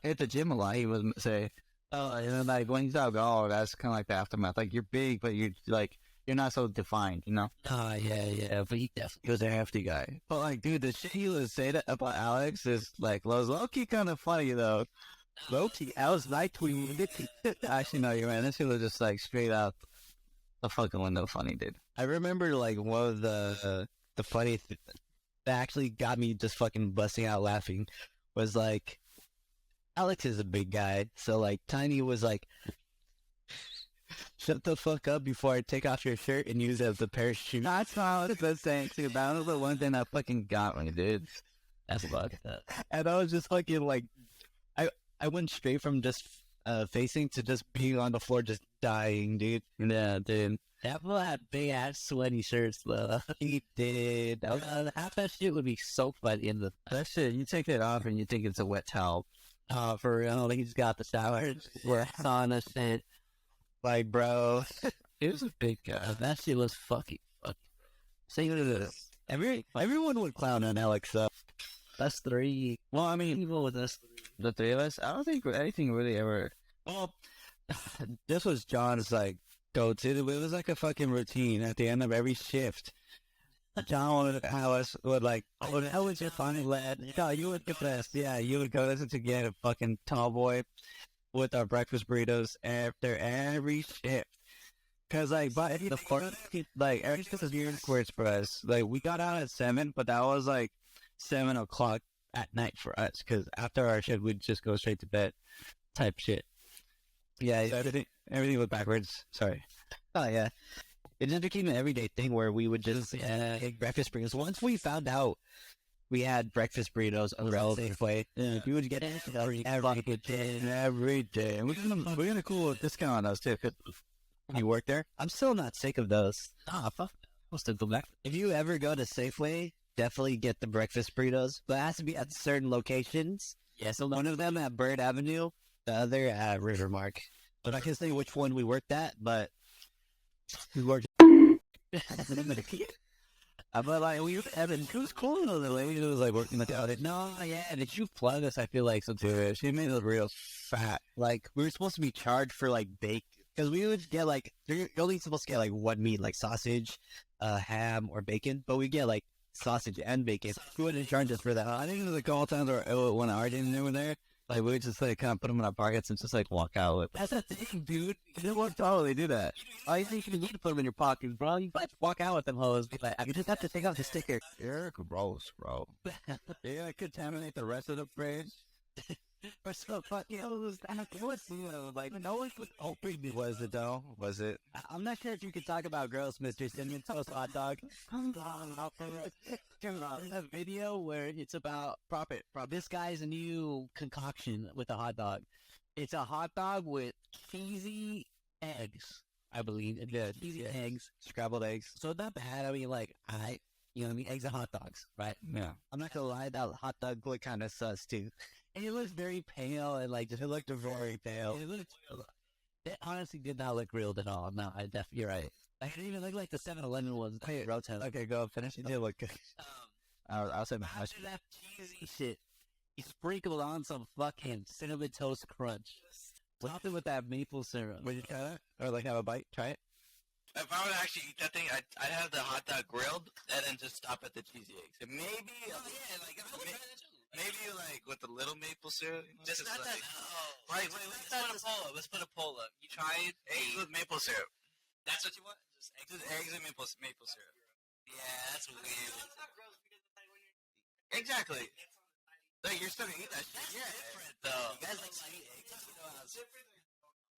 hit the gym a lot. He would say, "Oh, and then like when he's out, oh, that's kind of like the aftermath. Like you're big, but you're like you're not so defined, you know." Oh yeah. But he definitely was a hefty guy. But like, dude, the shit he would say that about Alex is like was low-key kind of funny though. Low-key, I was like tweeting. Actually, no, you're right. This shit was just like straight out the fucking window funny, dude. I remember like one of the funny that actually got me just fucking busting out laughing was like Alex is a big guy, so like Tiny was like, "Shut the fuck up before I take off your shirt and use it as a parachute." That's what I was saying too. That was the one thing that fucking got me, dude. that's fucked up. And I was just fucking like, I went straight from just facing to just being on the floor, just dying, dude. Yeah, dude. That fool had big ass sweaty shirts though. He did. Half that shit would be soaked by the end of That shit, you take it off and you think it's a wet towel. for real. He just got the shower. We're sauna shit. Like, bro, He was a big guy. That shit was fucking. see, everyone would clown on Alex. That's three. Well, I mean, People with us. the three of us, I don't think anything really ever. Well, this was John's like go-to. It was like a fucking routine at the end of every shift. John would have us would like, "Oh, that was your funny lad. No, you would get best. Yeah, you would go listen to get a fucking tall boy with our breakfast burritos after every shift." Cause like, but the fuck, like every shift is weird squares for us. Like we got out at 7, but that was like 7 o'clock at night for us. Cause after our shift, we'd just go straight to bed, type shit. Yeah, so everything was backwards. Sorry. Oh yeah. It just became an everyday thing where we would just take breakfast burritos. Once we found out we had breakfast burritos on the Safeway, we would get it every day. And we're gonna cool discount on those too. Cause You work there? I'm still not sick of those. Fuck. I'll still go back. If you ever go to Safeway, definitely get the breakfast burritos. But it has to be at certain locations. Yeah, so One of them at Bird Avenue, the other at Rivermark. But I can't say which one we worked at, but we worked. but like we Evan, it was cool though. The lady was like working like out. No, yeah. Did you plug us? I feel like so too. She made the burritos fat. Like we were supposed to be charged for like bake because we would get like you're only supposed to get like one meat, like sausage, ham, or bacon. But we get like sausage and bacon. Who wouldn't charge us for that? I think it was a couple times where when our didn't were there, like we would just like kind of put them in our pockets and just like walk out with. That's the thing, dude. You don't totally do that. Oh, you think you need to put them in your pockets, bro? You might walk out with them hoes. Be like, I just have to take off the sticker. You're gross, bro. You're gonna contaminate the rest of the fridge. Or so fucking hoes. What's like no one was hoping. Was it though? Was it? I'm not sure if you could talk about girls, Mr. Cinnamon Toast Hot Dog. A video where it's about this guy's new concoction with a hot dog. It's a hot dog with cheesy eggs, I believe. Yeah, cheesy eggs, scrambled eggs. So not bad. I mean, like you know what I mean? Eggs and hot dogs, right? Yeah. I'm not gonna lie, that hot dog looked kind of sus too. And it looks very pale and like It looked very pale. It honestly did not look real at all. No, you're right. Like, it didn't even look like the 7-Eleven ones. Hey, okay, go finish. It did look good. I'll say my after that cheesy shit, he sprinkled on some fucking cinnamon toast crunch. Topped it with that maple syrup. Would you try that? Or like have a bite? Try it. If I would actually eat that thing, I'd have the hot dog grilled and then just stop at the cheesy eggs. And maybe, maybe like with a little maple syrup. Just not that. No. Right. Wait. Let's put a poll up. You try it. Eggs with maple syrup. That's what you want? Just eggs and maple syrup. Yeah, that's weird. Exactly. Like you're still gonna eat that shit. Yeah, different though. You guys like sweet eggs.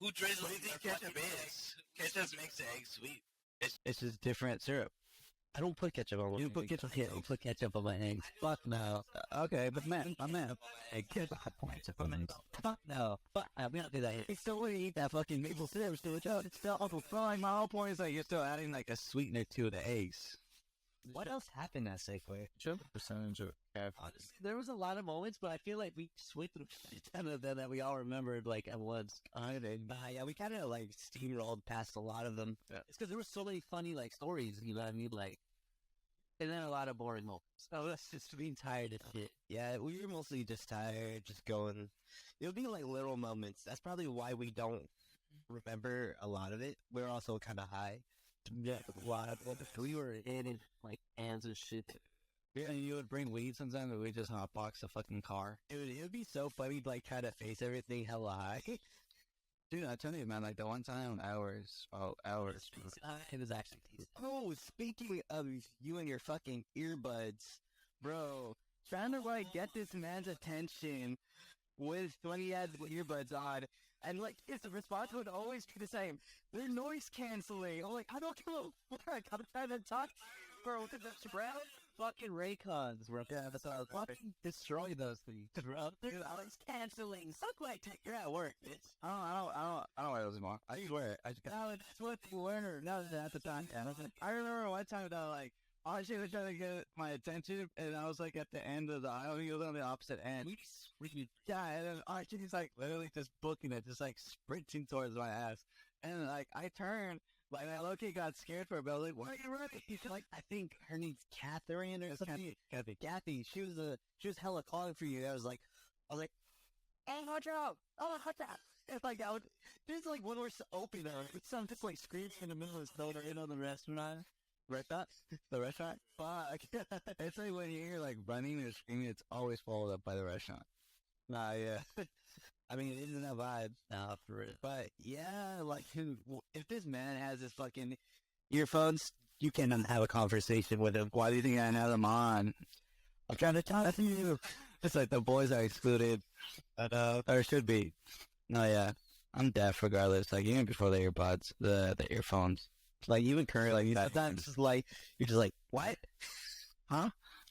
Who drizzles? What do you think ketchup is? Ketchup makes the egg sweet. It's just different syrup. I don't put ketchup on my You put ketchup. Yeah, you put ketchup on my eggs. Fuck no. Okay, but man, my man. Ketchup on my eggs. Fuck no. Fuck. We don't do that here. You still wouldn't eat that fucking maple syrup, still. It's still awful. Like, my whole point is like you're still adding like a sweetener to the eggs. What else happened at Safeway? Percentage of cash. Honestly, there was a lot of moments, but I feel like we switched through a ton of them that we all remembered like at once. Yeah, we kind of like steamrolled past a lot of them. Yeah. It's because there were so many funny like stories, you know what I mean? Like, and then a lot of boring moments. So that's just being tired of shit. Yeah, we were mostly just tired, just going. It'll be like little moments. That's probably why we don't remember a lot of it. We're also kind of high. Yeah, we were in like cans of shit. Yeah, and you would bring weed sometimes, and we just hotbox the fucking car. It would be so funny to like try to face everything hella high. Dude, I tell you, man, like the one time hours. It was actually decent. Oh, speaking of you and your fucking earbuds, bro, trying to like get this man's attention with when he had earbuds on, and like his response would always be the same. They're noise canceling. I'm like, I don't give a fuck. I'm trying to talk to you, bro. With the brown Fucking Raycons, bro. Yeah, that's all. Fucking destroy those things, bro. They're noise canceling. Suck my dick. You're at work, bitch. I don't wear those anymore. I used to wear it. I just got. No, that's what they were. No, at the time. Yeah, I remember one time that like Archie was trying to get my attention, and I was like at the end of the aisle. He was on the opposite end. Yeah, and then Archie's like literally just booking it, just like sprinting towards my ass. And like I turned, like I low-key got scared for a bit. I was like, "Why are you running?" He's like, I think her name's Catherine or something. Kathy. She was hella calling for you. I was like, hey, Alejandro! It's like I would. There's like when we're open there, it's some just like screams in the middle of the store in on the restaurant. the restaurant. Fuck. It's like when you hear like running or screaming, it's always followed up by the restaurant. Nah, yeah. I mean, it isn't that vibe. Nah, for real. But yeah, like, if this man has his fucking earphones, you cannot have a conversation with him. Why do you think I have them on? I'm trying to talk to you. It's like the boys are excluded. But, or should be. No, yeah. I'm deaf regardless. Like, even before the earbuds, the earphones. Like, even currently, like, sometimes it's like, you're just like, what? Huh?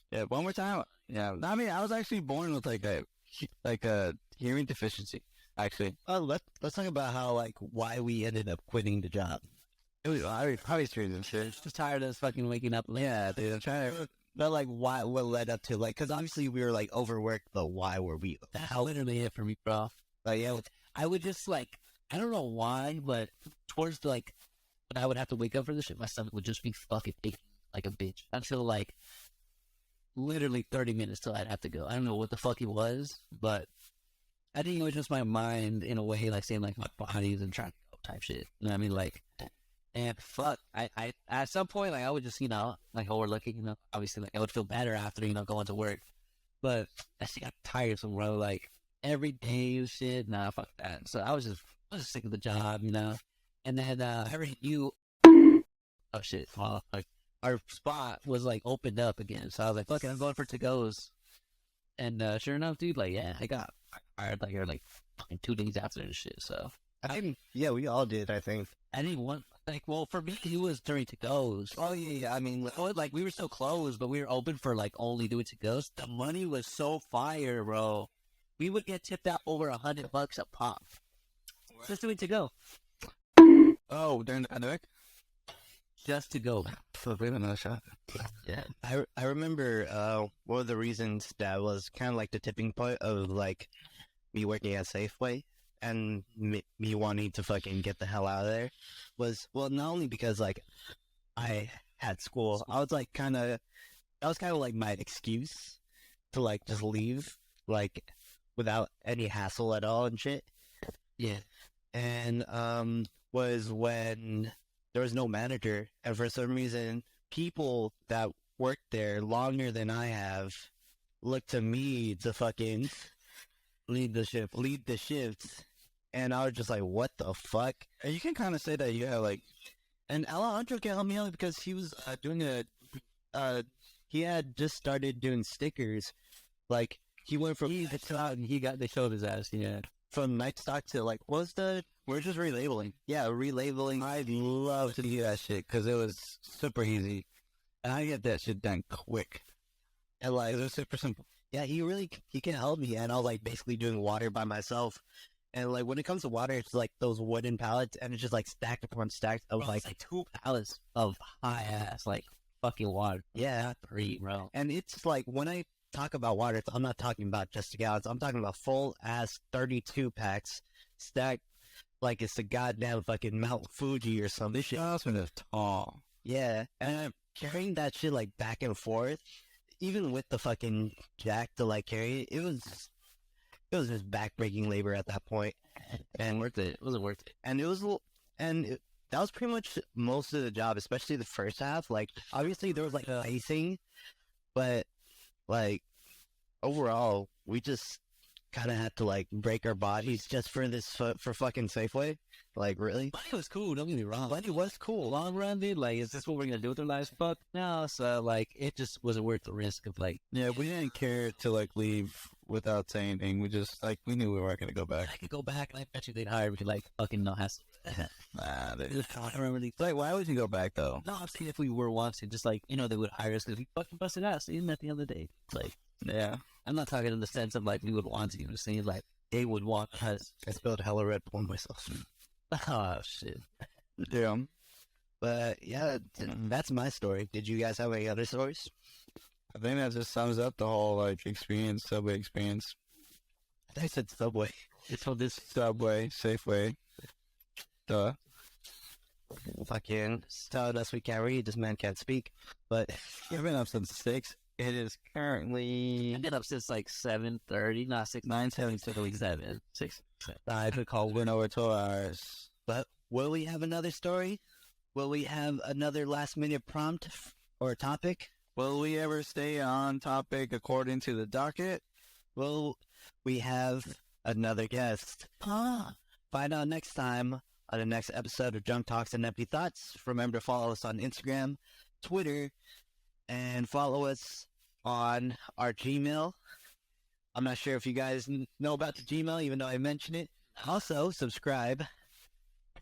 Yeah, one more time. Yeah. I mean, I was actually born with like a hearing deficiency, actually. Let's talk about how, like, why we ended up quitting the job. It was probably straight and shit. Just tired of fucking waking up. Yeah, dude, I'm trying to. But, like, what led up to, like, because obviously we were, like, overworked, but why were we? That's literally it for me, bro. But, yeah. I would just, like, I don't know why, but towards, like, when I would have to wake up for this shit, my stomach would just be fucking aching like a bitch. Until, like, literally 30 minutes till I'd have to go. I don't know what the fuck it was, but I think it was just my mind in a way, like, saying, like, my body isn't trying to go type shit. You know what I mean? Like, and fuck, I at some point, like, I would just, you know, like, overlooking, you know, obviously, like, I would feel better after, you know, going to work. But I just got tiresome, bro. Like, every day and shit, nah, fuck that. So I was just sick of the job, you know. And then I heard you. Oh shit! Well, like, our spot was like opened up again, so I was like, "Fuck it, I'm going for to-goes." And sure enough, dude, like, yeah, I got fired like fucking 2 days after this shit. So I think, yeah, we all did. I think. I didn't want, like, well, for me, it was during to-goes. Oh yeah, I mean, Like, we were so closed, but we were open for like only doing to-goes. The money was so fire, bro. We would get tipped out over $100 a pop just doing to-go. Oh, during the pandemic? Just to go. So we have another shot. Yeah. I remember one of the reasons that was kind of like the tipping point of like me working at Safeway and me wanting to fucking get the hell out of there was, well, not only because like I had school, that was kind of like my excuse to like just leave like without any hassle at all and shit. Yeah. And was when there was no manager, and for some reason, people that worked there longer than I have looked to me to fucking lead the shifts, and I was just like, what the fuck? And you can kind of say that you have like, and Alejandro can help me out because he was doing he had just started doing stickers, like he went from they showed his ass, yeah. From night stock to like, we're just relabeling. Yeah, relabeling. I'd love to do that shit because it was super easy. And I get that shit done quick. And like, it was super simple. Yeah, he can help me. And I was like basically doing water by myself. And like when it comes to water, it's like those wooden pallets and it's just like stacked upon stacked of like 2 pallets of high ass, like fucking water. Yeah. 3, bro. And it's like, when I talk about water, I'm not talking about just the gallons. I'm talking about full ass 32 packs stacked like it's the goddamn fucking Mount Fuji or something. This shit is tall. Yeah. And I'm carrying that shit like back and forth, even with the fucking jack to like carry it. It was just backbreaking labor at that point. And Worth it. It wasn't worth it. And it was, that was pretty much most of the job, especially the first half. Like, obviously there was like icing, but like overall, we just kind of had to like break our bodies just for this, for fucking Safeway. Like, really? Money was cool, don't get me wrong. But it was cool. Long run, dude, like, is this what we're gonna do with our lives? Fuck no. So, like, it just wasn't worth the risk of, like... Yeah, we didn't care to, like, leave without saying anything. We just, like, we knew we weren't gonna go back. I could go back, and I bet you they'd hire me, like, fucking no hassle. Nah, they... I remember these... Like, why would you go back, though? No, I'm saying if we were wanted, just like, you know, they would hire us because we fucking busted ass, even at the end of the day. Like, Yeah. I'm not talking in the sense of, like, we would want to, I'm just saying, like, they would want us. I spilled hella Red Bull on myself. Oh, shit. Yeah. But yeah, that's my story. Did you guys have any other stories? I think that just sums up the whole, like, experience, Subway experience. I thought I said Subway. So this... Subway, Safeway. Duh. Fucking tell us we can't read. This man can't speak. But I've been up since 6. It is currently... I've been up since, like, 7:30, not 6, 9:77. 7, 6. I could call. Went over 12 hours. But will we have another story? Will we have another last minute prompt or topic? Will we ever stay on topic according to the docket? Will we have another guest? Find out next time on the next episode of Drunk Talks and Empty Thoughts. Remember to follow us on Instagram, Twitter, and follow us on our Gmail. I'm not sure if you guys know about the Gmail, even though I mentioned it. Also, subscribe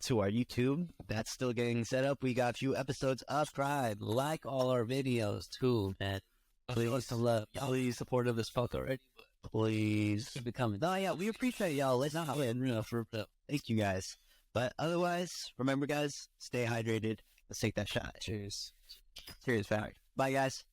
to our YouTube. That's still getting set up. We got a few episodes up. Subscribe, like all our videos, too, man. Please, some love. Y'all be supportive as fuck already, but Please. keep it coming. No, yeah, we appreciate y'all. Let's not For real. Thank you guys. But otherwise, remember, guys, stay hydrated. Let's take that shot. Cheers. Cheers, fact. Bye, guys.